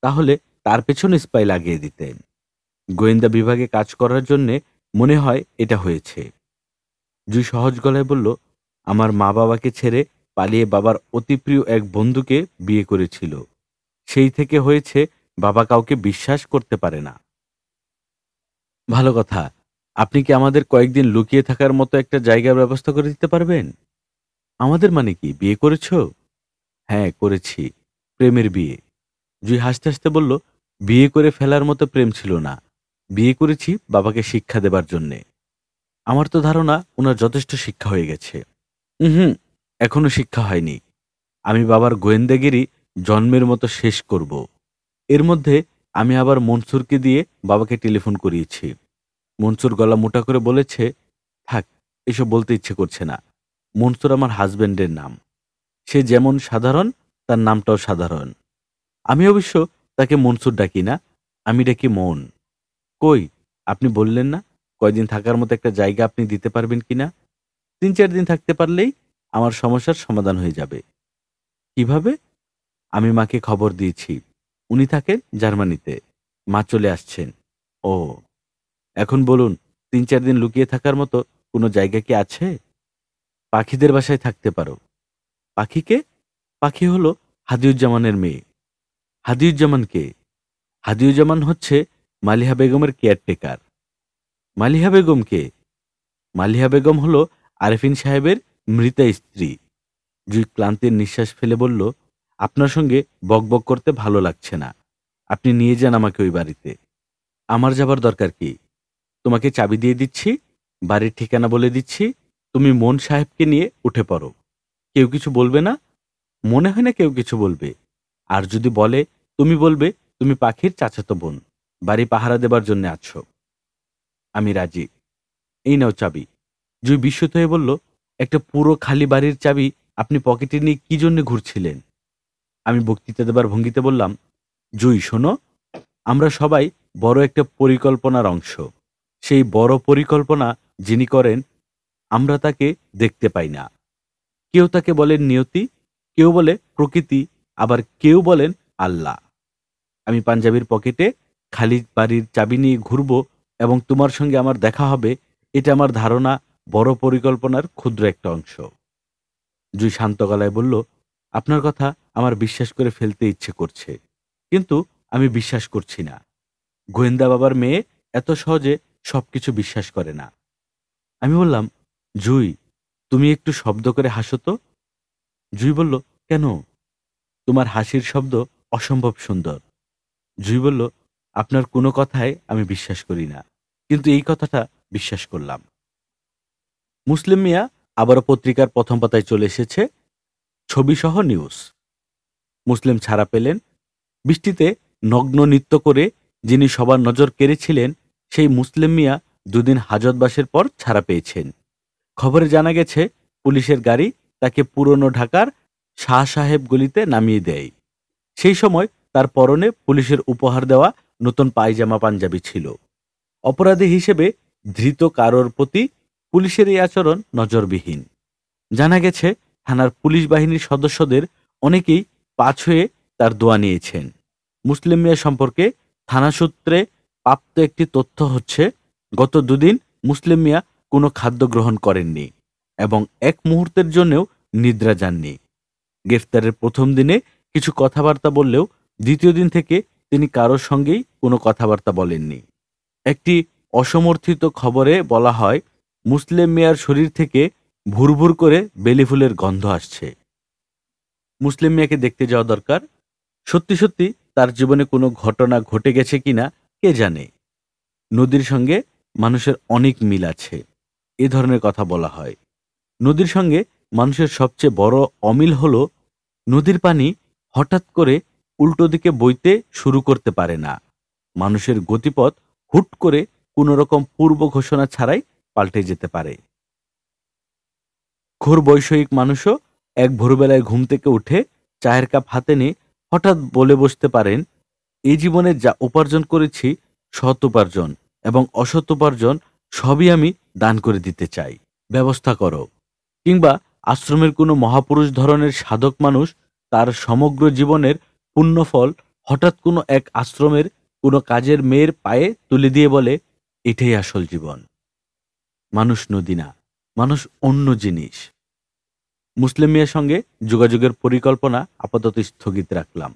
তাহলে তার পেছনে স্পাই লাগিয়ে দিতেন। গোয়েন্দা বিভাগে কাজ করার জন্যে মনে হয় এটা হয়েছে। জুই সহজ গলায় বলল, আমার মা বাবাকে ছেড়ে পালিয়ে বাবার অতি প্রিয় এক বন্ধুকে বিয়ে করেছিল। সেই থেকে হয়েছে, বাবা কাউকে বিশ্বাস করতে পারে না। ভালো কথা। আপনি কি আমাদের কয়েকদিন লুকিয়ে থাকার মতো একটা জায়গার ব্যবস্থা করে দিতে পারবেন? আমাদের মানে কি, বিয়ে করেছো? হ্যাঁ, করেছি। প্রেমের বিয়ে। জুই হাসতে হাসতে বলল, বিয়ে করে ফেলার মতো প্রেম ছিল না। বিয়ে করেছি বাবাকে শিক্ষা দেবার জন্যে। আমার তো ধারণা উনার যথেষ্ট শিক্ষা হয়ে গেছে। হুম, এখনো শিক্ষা হয়নি। আমি বাবার গোয়েন্দাগিরি জন্মের মতো শেষ করব। এর মধ্যে আমি আবার মনসুরকে দিয়ে বাবাকে টেলিফোন করিয়েছি। মনসুর গলা মোটা করে বলেছে, থাক, এসব বলতে ইচ্ছে করছে না। মনসুর আমার হাজবেন্ডের নাম। সে যেমন সাধারণ, তার নামটাও সাধারণ। আমি অবশ্য তাকে মনসুর ডাকি না, আমি ডাকি মন। কই, আপনি বললেন না কয়দিন থাকার মতো একটা জায়গা আপনি দিতে পারবেন কিনা? ৩-৪ দিন থাকতে পারলেই আমার সমস্যার সমাধান হয়ে যাবে। কিভাবে? আমি মাকে খবর দিয়েছি। উনি থাকেন জার্মানিতে। মা চলে আসছেন। ও, এখন বলুন, ৩-৪ দিন লুকিয়ে থাকার মতো কোনো জায়গা কি আছে? পাখিদের বাসায় থাকতে পারো। পাখিকে? পাখি হলো হাদিউজ্জামানের মেয়ে। হাদিউজ্জামান কে? হাদিউজ্জামান হচ্ছে মালিহা বেগমের কেয়ারটেকার। মালিহা বেগম কে? মালিহা বেগম হলো আরেফিন সাহেবের মৃতা স্ত্রী। জুই ক্লান্তির নিঃশ্বাস ফেলে বলল, আপনার সঙ্গে বকবক করতে ভালো লাগছে না। আপনি নিয়ে যান আমাকে ওই বাড়িতে। আমার যাবার দরকার কি? তোমাকে চাবি দিয়ে দিচ্ছি, বাড়ির ঠিকানা বলে দিচ্ছি, তুমি মন সাহেবকে নিয়ে উঠে পড়ো। কেউ কিছু বলবে না? মনে হয় না কেউ কিছু বলবে। আর যদি বলে, তুমি বলবে তুমি পাখির চাচাতো বোন, বাড়ি পাহারা দেবার জন্য আছো। আমি রাজি। এই নাও চাবি। জুই বিস্মিত হয়ে বলল, একটা পুরো খালি বাড়ির চাবি আপনি পকেটে নিয়ে কি জন্য ঘুরছিলেন? আমি বক্তৃতা দেবার ভঙ্গিতে বললাম, জুই শোনো, আমরা সবাই বড় একটা পরিকল্পনার অংশ। সেই বড় পরিকল্পনা যিনি করেন, আমরা তাকে দেখতে পাই না। কেউ তাকে বলেন নিয়তি, কেউ বলে প্রকৃতি, আবার কেউ বলেন আল্লাহ। আমি পাঞ্জাবির পকেটে খালি বাড়ির চাবি নিয়ে ঘুরব এবং তোমার সঙ্গে আমার দেখা হবে, এটা আমার ধারণা বড় পরিকল্পনার ক্ষুদ্র একটা অংশ। জুই শান্ত গলায় বলল, আপনার কথা আমার বিশ্বাস করে ফেলতে ইচ্ছে করছে, কিন্তু আমি বিশ্বাস করছি না। গোয়েন্দা বাবার মেয়ে এত সহজে সবকিছু বিশ্বাস করে না। আমি বললাম, জুই, তুমি একটু শব্দ করে হাসো তো। জুই বলল, কেন? তোমার হাসির শব্দ অসম্ভব সুন্দর। জুই বলল, আপনার কোনো কথায় আমি বিশ্বাস করি না, কিন্তু এই কথাটা বিশ্বাস করলাম। মুসলিম মিয়া আবারও পত্রিকার প্রথম পাতায় চলে এসেছে, ছবিসহ নিউজ। মুসলিম ছাড়া পেলেন। বৃষ্টিতে নগ্ন নৃত্য করে যিনি সবার নজর কেড়েছিলেন, সেই মুসলিম মিয়া ২ দিন হাজতবাসের পর ছাড়া পেয়েছেন। খবরে জানা গেছে, পুলিশের গাড়ি তাকে পুরনো ঢাকার শাহ সাহেব গলিতে নামিয়ে দেয়। সেই সময় তার পরনে পুলিশের উপহার দেওয়া নতুন পায়জামা পাঞ্জাবি ছিল। অপরাধী হিসেবে ধৃত কারোর প্রতি পুলিশের এই আচরণ নজরবিহীন। জানা গেছে, থানার পুলিশ বাহিনীর সদস্যদের অনেকেই পাঁচ হয়ে তার দোয়া নিয়েছেন। মুসলিম মিয়া সম্পর্কে থানা সূত্রে প্রাপ্ত একটি তথ্য হচ্ছে, গত ২ দিন মুসলিম মিয়া কোনো খাদ্য গ্রহণ করেননি এবং এক মুহূর্তের জন্যও নিদ্রা যাননি। গ্রেফতারের প্রথম দিনে কিছু কথাবার্তা বললেও দ্বিতীয় দিন থেকে তিনি কারোর সঙ্গেই কোনো কথাবার্তা বলেননি। একটি অসমর্থিত খবরে বলা হয়, মুসলিম মিয়ার শরীর থেকে ভুরভুর করে বেলি ফুলের গন্ধ আসছে। মুসলিম মিয়াকে দেখতে যাওয়া দরকার। সত্যি সত্যি তার জীবনে কোনো ঘটনা ঘটে গেছে কিনা কে জানে। নদীর সঙ্গে মানুষের অনেক মিল আছে। এ ধরনের কথা বলা হয়। নদীর সঙ্গে মানুষের সবচেয়ে বড় অমিল হল নদীর পানি হঠাৎ করে উল্টো দিকে বইতে শুরু করতে পারে না। মানুষের গতিপথ হুট করে কোনো রকম পূর্ব ঘোষণা ছাড়াই পাল্টে যেতে পারে। ঘোর বৈষয়িক মানুষও এক ভোরবেলায় ঘুম থেকে উঠে চায়ের কাপ হাতে নিয়ে হঠাৎ বলে বসতে পারেন, এই জীবনে যা উপার্জন করেছি, সৎ উপার্জন এবং অসৎ উপার্জন সবই আমি দান করে দিতে চাই, ব্যবস্থা করো। কিংবা আশ্রমের কোনো মহাপুরুষ ধরনের সাধক মানুষ তার সমগ্র জীবনের পুণ্যফল হঠাৎ কোনো এক আশ্রমের কোনো কাজের মেয়ের পায়ে তুলে দিয়ে বলে, এটাই আসল জীবন। মানুষ নদী না, মানুষ অন্য জিনিস। মুসলিম মিয়ার সঙ্গে যোগাযোগের পরিকল্পনা আপাতত স্থগিত রাখলাম।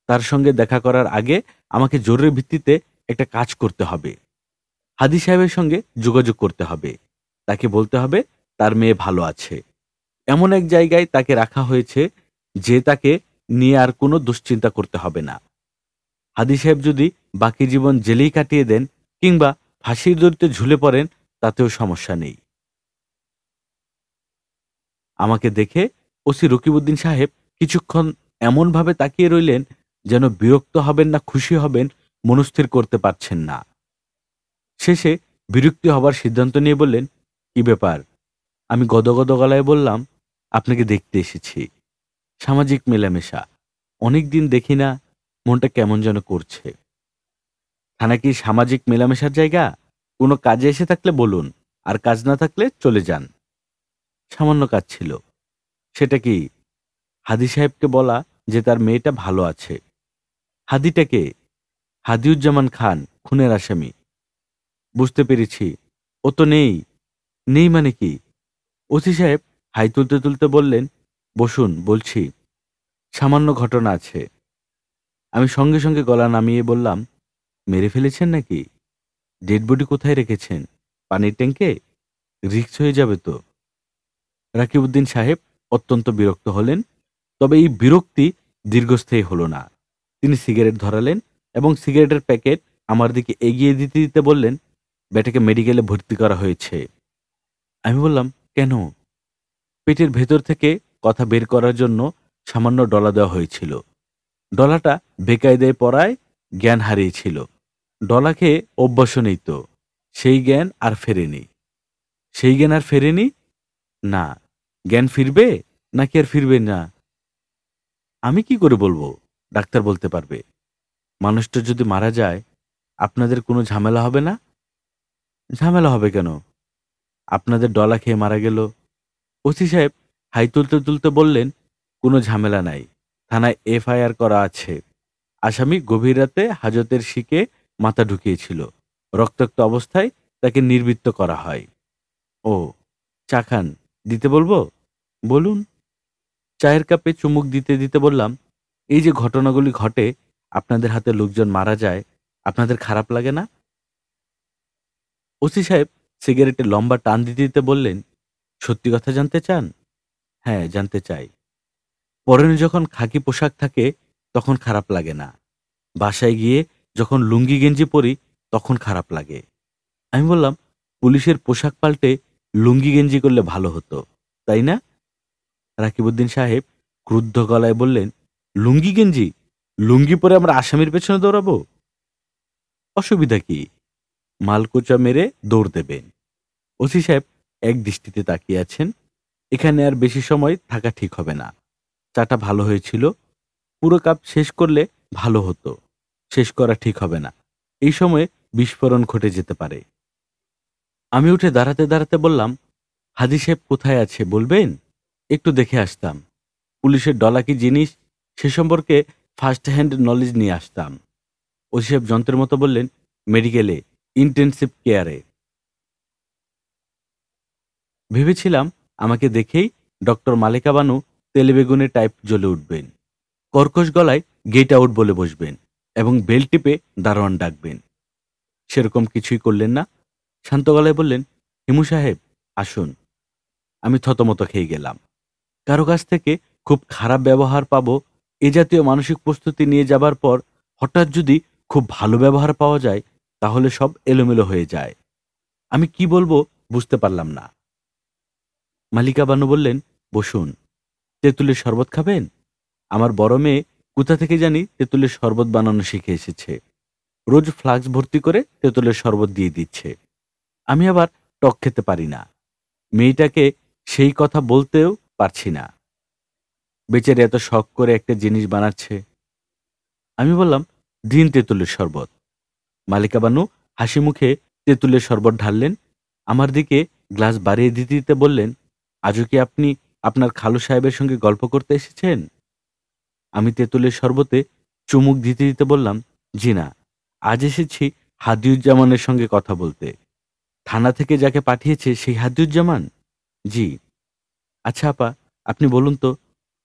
তার সঙ্গে দেখা করার আগে আমাকে জরুরি ভিত্তিতে একটা কাজ করতে হবে। হাদী সাহেবের সঙ্গে যোগাযোগ করতে হবে। তাকে বলতে হবে তার মেয়ে ভালো আছে। এমন এক জায়গায় তাকে রাখা হয়েছে যে তাকে নিয়ে আর কোনো দুশ্চিন্তা করতে হবে না। হাদী সাহেব যদি বাকি জীবন জেলেই কাটিয়ে দেন কিংবা ফাঁসির দড়িতে ঝুলে পড়েন, তাতেও সমস্যা নেই। আমাকে দেখে ওসি রকিবউদ্দিন সাহেব কিছুক্ষণ এমনভাবে তাকিয়ে রইলেন যেন বিরক্ত হবেন না খুশি হবেন মনস্থির করতে পারছেন না। শেষে বিরক্তি হবার সিদ্ধান্ত নিয়ে বললেন, কি ব্যাপার? আমি গদগদ গলায় বললাম, আপনাকে দেখতে এসেছি। সামাজিক মেলামেশা, অনেকদিন দেখি না, মনটা কেমন যেন করছে। থানা কি সামাজিক মেলামেশার জায়গা? কোনো কাজে এসে থাকলে বলুন, আর কাজ না থাকলে চলে যান। সামান্য কাজ ছিল। সেটা কি? হাদী সাহেবকে বলা যে তার মেয়েটা ভালো আছে। হাদীটাকে? হাদিউজ্জামান খান, খুনের আসামি। বুঝতে পেরেছি। ও তো নেই। নেই মানে কি? ওসি সাহেব হাই তুলতে তুলতে বললেন, বসুন, বলছি। সামান্য ঘটনা আছে। আমি সঙ্গে সঙ্গে গলা নামিয়ে বললাম, মেরে ফেলেছেন নাকি? ডেড বডি কোথায় রেখেছেন? পানির ট্যাঙ্কে? রিস্ক হয়ে যাবে তো। রাকিবউদ্দিন সাহেব অত্যন্ত বিরক্ত হলেন। তবে এই বিরক্তি দীর্ঘস্থায়ী হল না। তিনি সিগারেট ধরালেন এবং সিগারেটের প্যাকেট আমার দিকে এগিয়ে দিতে দিতে বললেন, বেটাকে মেডিকেলে ভর্তি করা হয়েছে। আমি বললাম, কেন? পেটের ভেতর থেকে কথা বের করার জন্য সামান্য ডলা দেওয়া হয়েছিল। ডলাটা বেকায়দায় পড়ায় জ্ঞান হারিয়েছিল। ডলা খেয়ে অভ্যাস নেই তো, সেই জ্ঞান আর ফেরেনি। সেই জ্ঞান আর ফেরেনি? না। জ্ঞান ফিরবে নাকি আর ফিরবে না? আমি কি করে বলবো? ডাক্তার বলতে পারবে। মানুষটা যদি মারা যায়, আপনাদের কোনো ঝামেলা হবে না? ঝামেলা হবে কেন? আপনাদের ডলা খেয়ে মারা গেল। ওসি সাহেব হাই তুলতে তুলতে বললেন, কোনো ঝামেলা নাই। থানায় এফআইআর করা আছে। আসামি গভীর রাতে হাজতের শিকে মাথা ঢুকিয়েছিল। রক্তাক্ত অবস্থায় তাকে নির্বৃত্ত করা হয়। ও, চা খান? দিতে বলবো? বলুন। চায়ের কাপে চুমুক দিতে দিতে বললাম, এই যে ঘটনাগুলি ঘটে, আপনাদের হাতে লোকজন মারা যায়, আপনাদের খারাপ লাগে না? ওসি সাহেব সিগারেটে লম্বা টান দিতে দিতে বললেন, সত্যি কথা জানতে চান? হ্যাঁ, জানতে চাই। পরনে যখন খাকি পোশাক থাকে তখন খারাপ লাগে না। বাসায় গিয়ে যখন লুঙ্গি গেঞ্জি পরি তখন খারাপ লাগে। আমি বললাম, পুলিশের পোশাক পাল্টে লুঙ্গি গেঞ্জি করলে ভালো হতো, তাই না? রাকিবউদ্দিন সাহেব ক্রুদ্ধ গলায় বললেন, লুঙ্গি গেঞ্জি? লুঙ্গি পরে আমরা আসামির পেছনে দৌড়াবো? অসুবিধা কি? মালকোচা মেরে দৌড় দেবেন। ওসি সাহেব এক দৃষ্টিতে তাকিয়ে আছেন। এখানে আর বেশি সময় থাকা ঠিক হবে না। চাটা ভালো হয়েছিল। পুরো কাপ শেষ করলে ভালো হতো। শেষ করা ঠিক হবে না। এই সময়ে বিস্ফোরণ ঘটে যেতে পারে। আমি উঠে দাঁড়াতে দাঁড়াতে বললাম, হাদী সাহেব কোথায় আছে বলবেন? একটু দেখে আসতাম। পুলিশের ডলা কি জিনিস সে সম্পর্কে ফার্স্ট হ্যান্ড নলেজ নিয়ে আসতাম। ওসি সাহেব যন্ত্রের মতো বললেন, মেডিকেলে, ইন্টেনসিভ কেয়ারে। ভেবেছিলাম আমাকে দেখেই ডক্টর মালেকা বানু তেলেবেগুনের টাইপ জ্বলে উঠবেন। কর্কশ গলায় গেট আউট বলে বসবেন এবং বেল টিপে দারোয়ান ডাকবেন। সেরকম কিছুই করলেন না। শান্ত গলায় বললেন, হিমু সাহেব আসুন। আমি থতমত খেয়ে গেলাম। কারো কাছ থেকে খুব খারাপ ব্যবহার পাবো এ জাতীয় মানসিক প্রস্তুতি নিয়ে যাবার পর হঠাৎ যদি খুব ভালো ব্যবহার পাওয়া যায়, তাহলে সব এলোমেলো হয়ে যায়। আমি কি বলবো বুঝতে পারলাম না। মালিকা বানু বললেন, বসুন। তেঁতুলের শরবত খাবেন? আমার বড় মেয়ে কোথা থেকে জানি তেঁতুলের শরবত বানানো শিখে এসেছে। রোজ ফ্লাক্স ভর্তি করে তেঁতুলের শরবত দিয়ে দিচ্ছে। আমি আবার টক খেতে পারি না। মেয়েটাকে সেই কথা বলতেও পারছি না। বেচারি এত শখ করে একটা জিনিস বানাচ্ছে। আমি বললাম, দিন তেঁতুলের শরবত। মালিকা বানু হাসি মুখে তেঁতুলের শরবত ঢাললেন। আমার দিকে গ্লাস বাড়িয়ে দিতে দিতে বললেন, আজও কি আপনি আপনার খালু সাহেবের সঙ্গে গল্প করতে এসেছেন? আমি তেঁতুলের শরবতে চুমুক দিতে দিতে বললাম, জি না, আজ এসেছি হাদিউজ্জামানের সঙ্গে কথা বলতে। থানা থেকে যাকে পাঠিয়েছে সেই হাদিউজ্জামান? জি। আচ্ছা আপা, আপনি বলুন তো,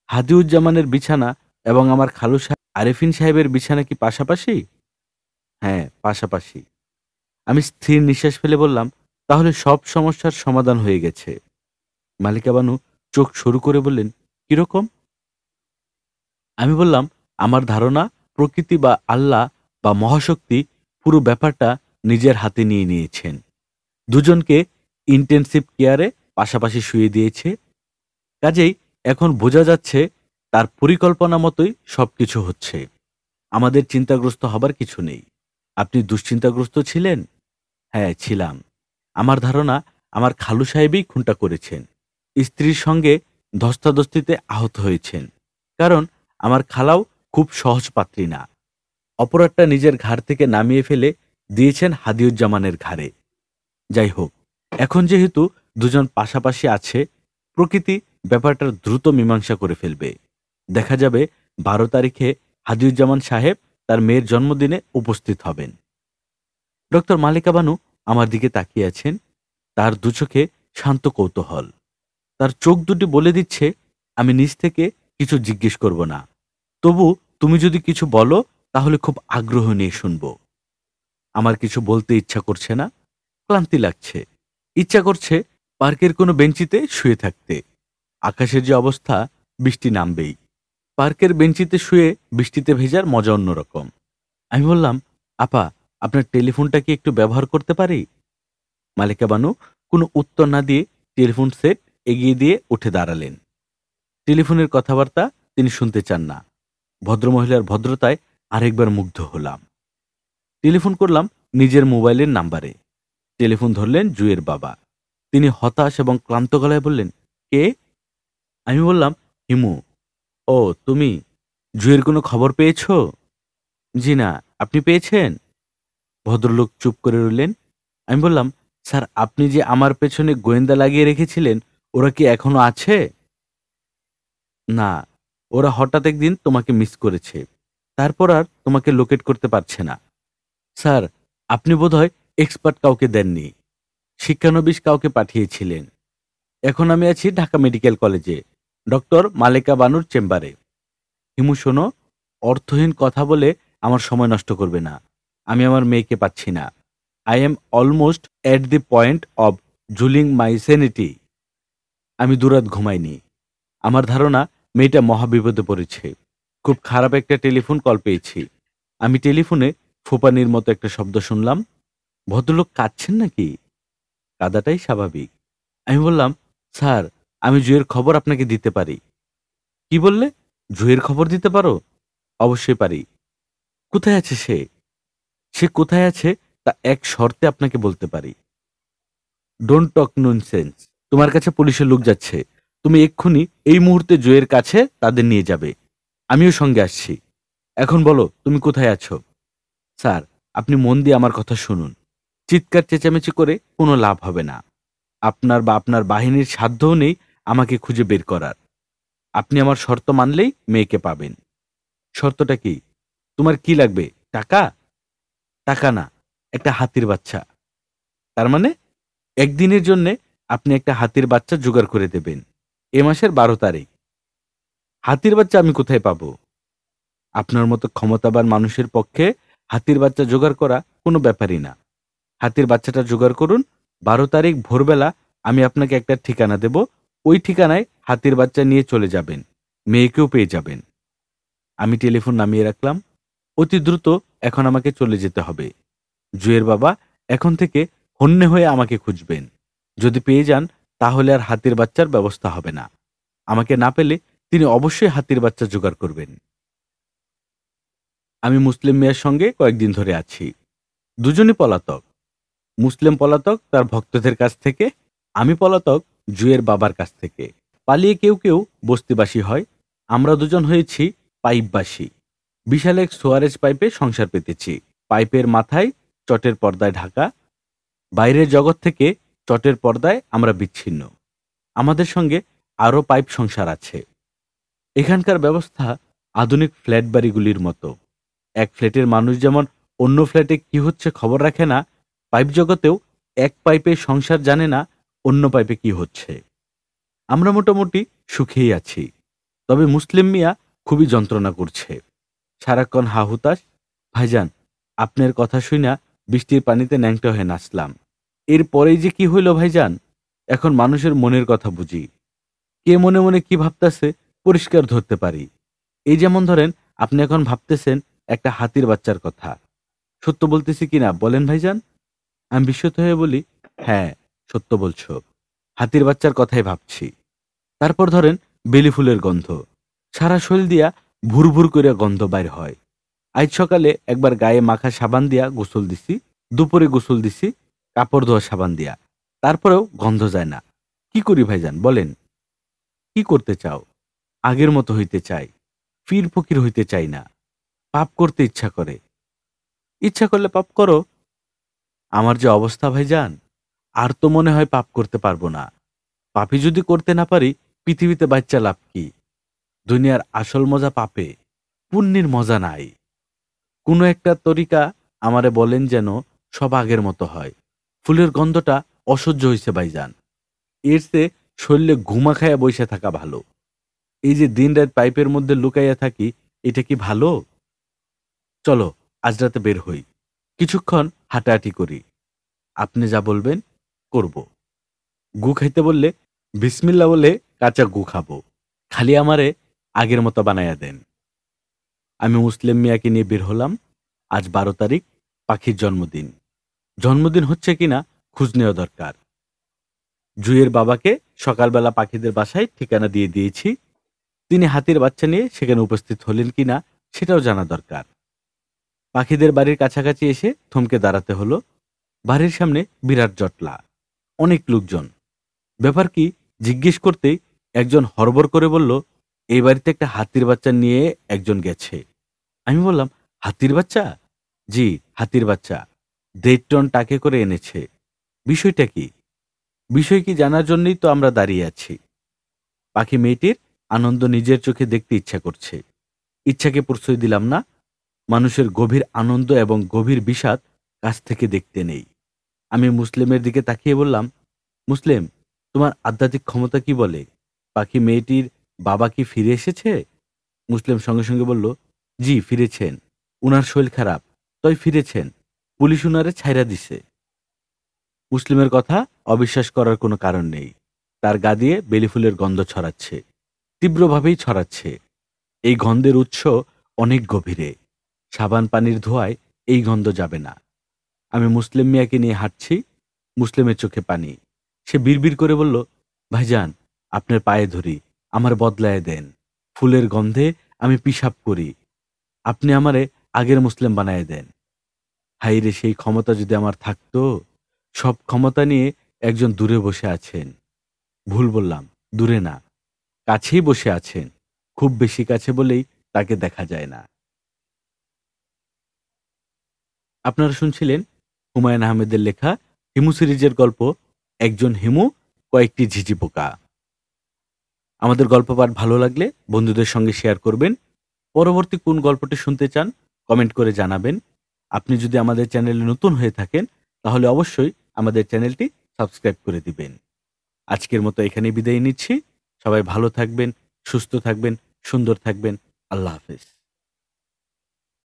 হাদিউজ্জামানের বিছানা এবং আমার খালু সাহেব আরেফিন সাহেবের বিছানা কি পাশাপাশি? হ্যাঁ, পাশাপাশি। আমি স্থির নিঃশ্বাস ফেলে বললাম, তাহলে সব সমস্যার সমাধান হয়ে গেছে। মালিকা বানু চোখ সরু করে বললেন, কিরকম? আমি বললাম, আমার ধারণা প্রকৃতি বা আল্লাহ বা মহাশক্তি পুরো ব্যাপারটা নিজের হাতে নিয়ে নিয়েছেন। দুজনকে ইন্টেনসিভ কেয়ারে পাশাপাশি শুয়ে দিয়েছে। কাজেই এখন বোঝা যাচ্ছে তার পরিকল্পনা মতোই সবকিছু হচ্ছে। আমাদের চিন্তাগ্রস্ত হবার কিছু নেই। আপনি দুশ্চিন্তাগ্রস্ত ছিলেন? হ্যাঁ, ছিলাম। আমার ধারণা আমার খালু সাহেবই খুনটা করেছেন। স্ত্রীর সঙ্গে ধস্তাধস্তিতে আহত হয়েছেন। কারণ আমার খালাও খুব সহজ পাত্রী না। অপরাধটা নিজের ঘাড় থেকে নামিয়ে ফেলে দিয়েছেন হাদিউজ্জামানের ঘাড়ে। যাই হোক, এখন যেহেতু দুজন পাশাপাশি আছে, প্রকৃতি ব্যাপারটার দ্রুত মীমাংসা করে ফেলবে। দেখা যাবে ১২ তারিখে হাদিউজ্জামান সাহেব তার মেয়ের জন্মদিনে উপস্থিত হবেন। ডক্টর মালিকা বানু আমার দিকে তাকিয়ে আছেন। তার দুচোখে শান্ত কৌতূহল। তার চোখ দুটি বলে দিচ্ছে, আমি নিজ থেকে কিছু জিজ্ঞেস করব না। তবু তুমি যদি কিছু বলো তাহলে খুব আগ্রহ নিয়ে শুনব। আমার কিছু বলতে ইচ্ছা করছে না। ক্লান্তি লাগছে। ইচ্ছা করছে পার্কের কোনো বেঞ্চিতে শুয়ে থাকতে। আকাশের যে অবস্থা, বৃষ্টি নামবেই। পার্কের বেঞ্চিতে শুয়ে বৃষ্টিতে ভেজার মজা অন্যরকম। আমি বললাম, আপা, আপনার টেলিফোনটা কি একটু ব্যবহার করতে পারি? মালিকা বানু কোনো উত্তর না দিয়ে টেলিফোন সেট এগিয়ে দিয়ে উঠে দাঁড়ালেন। টেলিফোনের কথাবার্তা তিনি শুনতে চান না। ভদ্রমহিলার ভদ্রতায় আরেকবার মুগ্ধ হলাম। টেলিফোন করলাম নিজের মোবাইলের নাম্বারে। টেলিফোন ধরলেন জুয়ের বাবা। তিনি হতাশ এবং ক্লান্ত গলায় বললেন, কে? আমি বললাম, হিমু। ও তুমি? জুয়ের কোনো খবর পেয়েছ? জি না, আপনি পেয়েছেন? ভদ্রলোক চুপ করে রইলেন। আমি বললাম, স্যার, আপনি যে আমার পেছনে গোয়েন্দা লাগিয়ে রেখেছিলেন, ওরা কি এখনো আছে? না, ওরা হঠাৎ একদিন তোমাকে মিস করেছে। তারপর আর তোমাকে লোকেট করতে পারছে না। স্যার, আপনি বোধহয় এক্সপার্ট কাউকে দেননি। শিক্ষানবিশ কাউকে পাঠিয়েছিলেন। এখন আমি আছি ঢাকা মেডিকেল কলেজে, ডক্টর মালেকা বানুর চেম্বারে। হিমু শোনো, অর্থহীন কথা বলে আমার সময় নষ্ট করবে না। আমি আমার মেয়েকে পাচ্ছি না। I am almost at the point of জুলিং মাই সেনিটি। আমি দুরাত ঘুমাইনি। আমার ধারণা মেয়েটা মহাবিপদে পড়েছে। খুব খারাপ একটা টেলিফোন কল পেয়েছি। আমি টেলিফোনে ফোঁপানির মতো একটা শব্দ শুনলাম। ভদ্রলোক কাঁদছেন নাকি? কাঁদাটাই স্বাভাবিক। আমি বললাম, স্যার, আমি জুয়ের খবর আপনাকে দিতে পারি। কি বললে? জুয়ের খবর দিতে পারো? অবশ্যই পারি। কোথায় আছে সে? সে কোথায় আছে তা এক শর্তে আপনাকে বলতে পারি। Don't talk nonsense. তোমার কাছে পুলিশের লোক যাচ্ছে। তুমি এক্ষুনি এই মুহূর্তে জুয়ের কাছে তাদের নিয়ে যাবে। আমিও সঙ্গে আসছি। এখন বলো, তুমি কোথায় আছো? স্যার, আপনি মন দিয়ে আমার কথা শুনুন। চিৎকার চেঁচামেচি করে কোনো লাভ হবে না। আপনার বা আপনার বাহিনীর সাধ্যও নেই আমাকে খুঁজে বের করার। আপনি আমার শর্ত মানলেই মেয়েকে পাবেন। শর্তটা কি? তোমার কি লাগবে? টাকা? টাকা না, একটা হাতির বাচ্চা। তার মানে একদিনের জন্যে আপনি একটা হাতির বাচ্চা জোগাড় করে দেবেন। এ মাসের ১২ তারিখ। হাতির বাচ্চা আমি কোথায় পাবো? আপনার মতো ক্ষমতাবান মানুষের পক্ষে হাতির বাচ্চা জোগাড় করা কোনো ব্যাপারই না। হাতির বাচ্চাটা জোগাড় করুন। ১২ তারিখ ভোরবেলা আমি আপনাকে একটা ঠিকানা দেব। ওই ঠিকানায় হাতির বাচ্চা নিয়ে চলে যাবেন। মেয়েকেও পেয়ে যাবেন। আমি টেলিফোন নামিয়ে রাখলাম। অতি দ্রুত এখন আমাকে চলে যেতে হবে। জুয়ের বাবা এখন থেকে হন্যে হয়ে আমাকে খুঁজবেন। যদি পেয়ে যান তাহলে আর হাতির বাচ্চার ব্যবস্থা হবে না। আমাকে না পেলে তিনি অবশ্যই হাতির বাচ্চা জোগাড় করবেন। আমি মুসলিম মিয়ার সঙ্গে কয়েকদিন ধরে আছি। দুজনই পলাতক। মুসলিম পলাতক তার ভক্তদের কাছ থেকে, আমি পলাতক জুয়ের বাবার কাছ থেকে। পালিয়ে কেউ কেউ বস্তিবাসী হয়, আমরা দুজন হয়েছি পাইপবাসী। বিশাল এক সোয়ারেজ পাইপে সংসার পেতেছি। পাইপের মাথায় চটের পর্দায় ঢাকা, বাইরের জগৎ থেকে চটের পর্দায় আমরা বিচ্ছিন্ন। আমাদের সঙ্গে আরও পাইপ সংসার আছে। এখানকার ব্যবস্থা আধুনিক ফ্ল্যাট বাড়িগুলির মতো। এক ফ্ল্যাটের মানুষ যেমন অন্য ফ্ল্যাটে কি হচ্ছে খবর রাখে না, পাইপ জগতেও এক পাইপে সংসার জানে না অন্য পাইপে কি হচ্ছে। আমরা মোটামুটি সুখেই আছি, তবে মুসলিম মিয়া খুবই যন্ত্রণা করছে। সারাক্ষণ হাহুতাশ। ভাইজান, আপনার কথা শুইনা বৃষ্টির পানিতে ন্যাংটা হয়ে নাচলাম। এরপরেই যে কি হইল ভাইজান, এখন মানুষের মনের কথা বুঝি। কে মনে মনে কি ভাবতেছে পরিষ্কার ধরতে পারি। এই যেমন ধরেন, আপনি এখন ভাবতেছেন একটা হাতির বাচ্চার কথা। সত্য বলতেছি কিনা বলেন ভাইজান? আমি বিস্মিত হয়ে বলি, হ্যাঁ, সত্য বলছো। হাতির বাচ্চার কথাই ভাবছি। তারপর ধরেন বেলি ফুলের গন্ধ। সারা শরীর দিয়া ভুর ভুর করে গন্ধ বাইর হয়। আজ সকালে একবার গায়ে মাখা সাবান দিয়া গোসল দিছি, দুপুরে গোসল দিছি কাপড় ধোয়া সাবান দিয়া, তারপরেও গন্ধ যায় না। কি করি ভাইজান বলেন? কি করতে চাও? আগের মতো হইতে চাই, পীর ফকির হইতে চাই না। পাপ করতে ইচ্ছা করে। ইচ্ছা করলে পাপ করো। আমার যে অবস্থা ভাইজান, আর তো মনে হয় পাপ করতে পারবো না। পাপই যদি করতে না পারি, পৃথিবীতে বাচ্চা লাভ কি? দুনিয়ার আসল মজা পাপে, পুণ্যের মজা নাই। কোনো একটা তরিকা আমারে বলেন যেন সব আগের মতো হয়। ফুলের গন্ধটা অসহ্য হইছে ভাইজান। এর চেয়ে শরীরে ঘুমা খাইয়া বইসা থাকা ভালো। এই যে দিনরাত পাইপের মধ্যে লুকাইয়া থাকি, এটা কি ভালো? চলো আজ রাতে বের হই, কিছুক্ষণ হাঁটাহাঁটি করি। আপনি যা বলবেন করব। গু খাইতে বললে বিসমিল্লা বলে কাঁচা গু খাবো। খালি আমারে আগের মতো বানাইয়া দেন। আমি মুসলিম মিয়াকে নিয়ে বের হলাম। আজ 12 তারিখ, পাখির জন্মদিন। জন্মদিন হচ্ছে কিনা খোঁজ নেওয়া দরকার। জুয়ের বাবাকে সকালবেলা পাখিদের বাসায় ঠিকানা দিয়ে দিয়েছি। তিনি হাতির বাচ্চা নিয়ে সেখানে উপস্থিত হলেন কিনা সেটাও জানা দরকার। পাখিদের বাড়ির কাছাকাছি এসে থমকে দাঁড়াতে হলো। বাড়ির সামনে বিরাট জটলা, অনেক লোকজন। ব্যাপার কি জিজ্ঞেস করতেই একজন হড়বড় করে বলল, এই বাড়িতে একটা হাতির বাচ্চা নিয়ে একজন গেছে। আমি বললাম, হাতির বাচ্চা? জি, হাতির বাচ্চা। 1.5 টন টাকে করে এনেছে। বিষয়টা কি? বিষয় কি জানার জন্যই তো আমরা দাঁড়িয়ে আছি। পাখি মেয়েটির আনন্দ নিজের চোখে দেখতে ইচ্ছা করছে। ইচ্ছাকে প্রশ্রয় দিলাম না। মানুষের গভীর আনন্দ এবং গভীর বিষাদ কাছ থেকে দেখতে নেই। আমি মুসলিমের দিকে তাকিয়ে বললাম, মুসলিম, তোমার আধ্যাত্মিক ক্ষমতা কি বলে? পাখি মেয়েটির বাবা কি ফিরে এসেছে? মুসলিম সঙ্গে সঙ্গে বলল, জি ফিরেছেন। উনার শরীর খারাপ, তাই ফিরেছেন। পুলিশ উনারে ছাইরা দিছে। মুসলিমের কথা অবিশ্বাস করার কোনো কারণ নেই। তার গা দিয়ে বেলি ফুলের গন্ধ ছড়াচ্ছে, তীব্রভাবেই ছড়াচ্ছে। এই গন্ধের উৎস অনেক গভীরে। সাবান পানির ধোঁয়ায় এই গন্ধ যাবে না। আমি মুসলিম মিয়াকে নিয়ে হাঁটছি। মুসলিমের চোখে পানি। সে বিড়বিড় করে বলল, ভাইজান, আপনার পায়ে ধরি, আমার বদলায় দেন। ফুলের গন্ধে আমি পিশাব করি, আপনি আমারে আগের মুসলিম বানায় দেন। হাইরে, সেই ক্ষমতা যদি আমার থাকতো! সব ক্ষমতা নিয়ে একজন দূরে বসে আছেন। ভুল বললাম, দূরে না, কাছেই বসে আছেন। খুব বেশি কাছে বলেই তাকে দেখা যায় না। আপনারা শুনছিলেন হুমায়ূন আহমেদের লেখা হিমু সিরিজের গল্প একজন হিমু, কয়েকটি ঝিঝি পোকা। আমাদের গল্প পাঠ ভালো লাগলে বন্ধুদের সঙ্গে শেয়ার করবেন। পরবর্তী কোন গল্পটি শুনতে চান কমেন্ট করে জানাবেন। আপনি যদি আমাদের চ্যানেলে নতুন হয়ে থাকেন তাহলে অবশ্যই আমাদের চ্যানেলটি সাবস্ক্রাইব করে দিবেন। আজকের মতো এখানেই বিদায় নিচ্ছি। সবাই ভালো থাকবেন, সুস্থ থাকবেন, সুন্দর থাকবেন। আল্লাহ হাফেজ।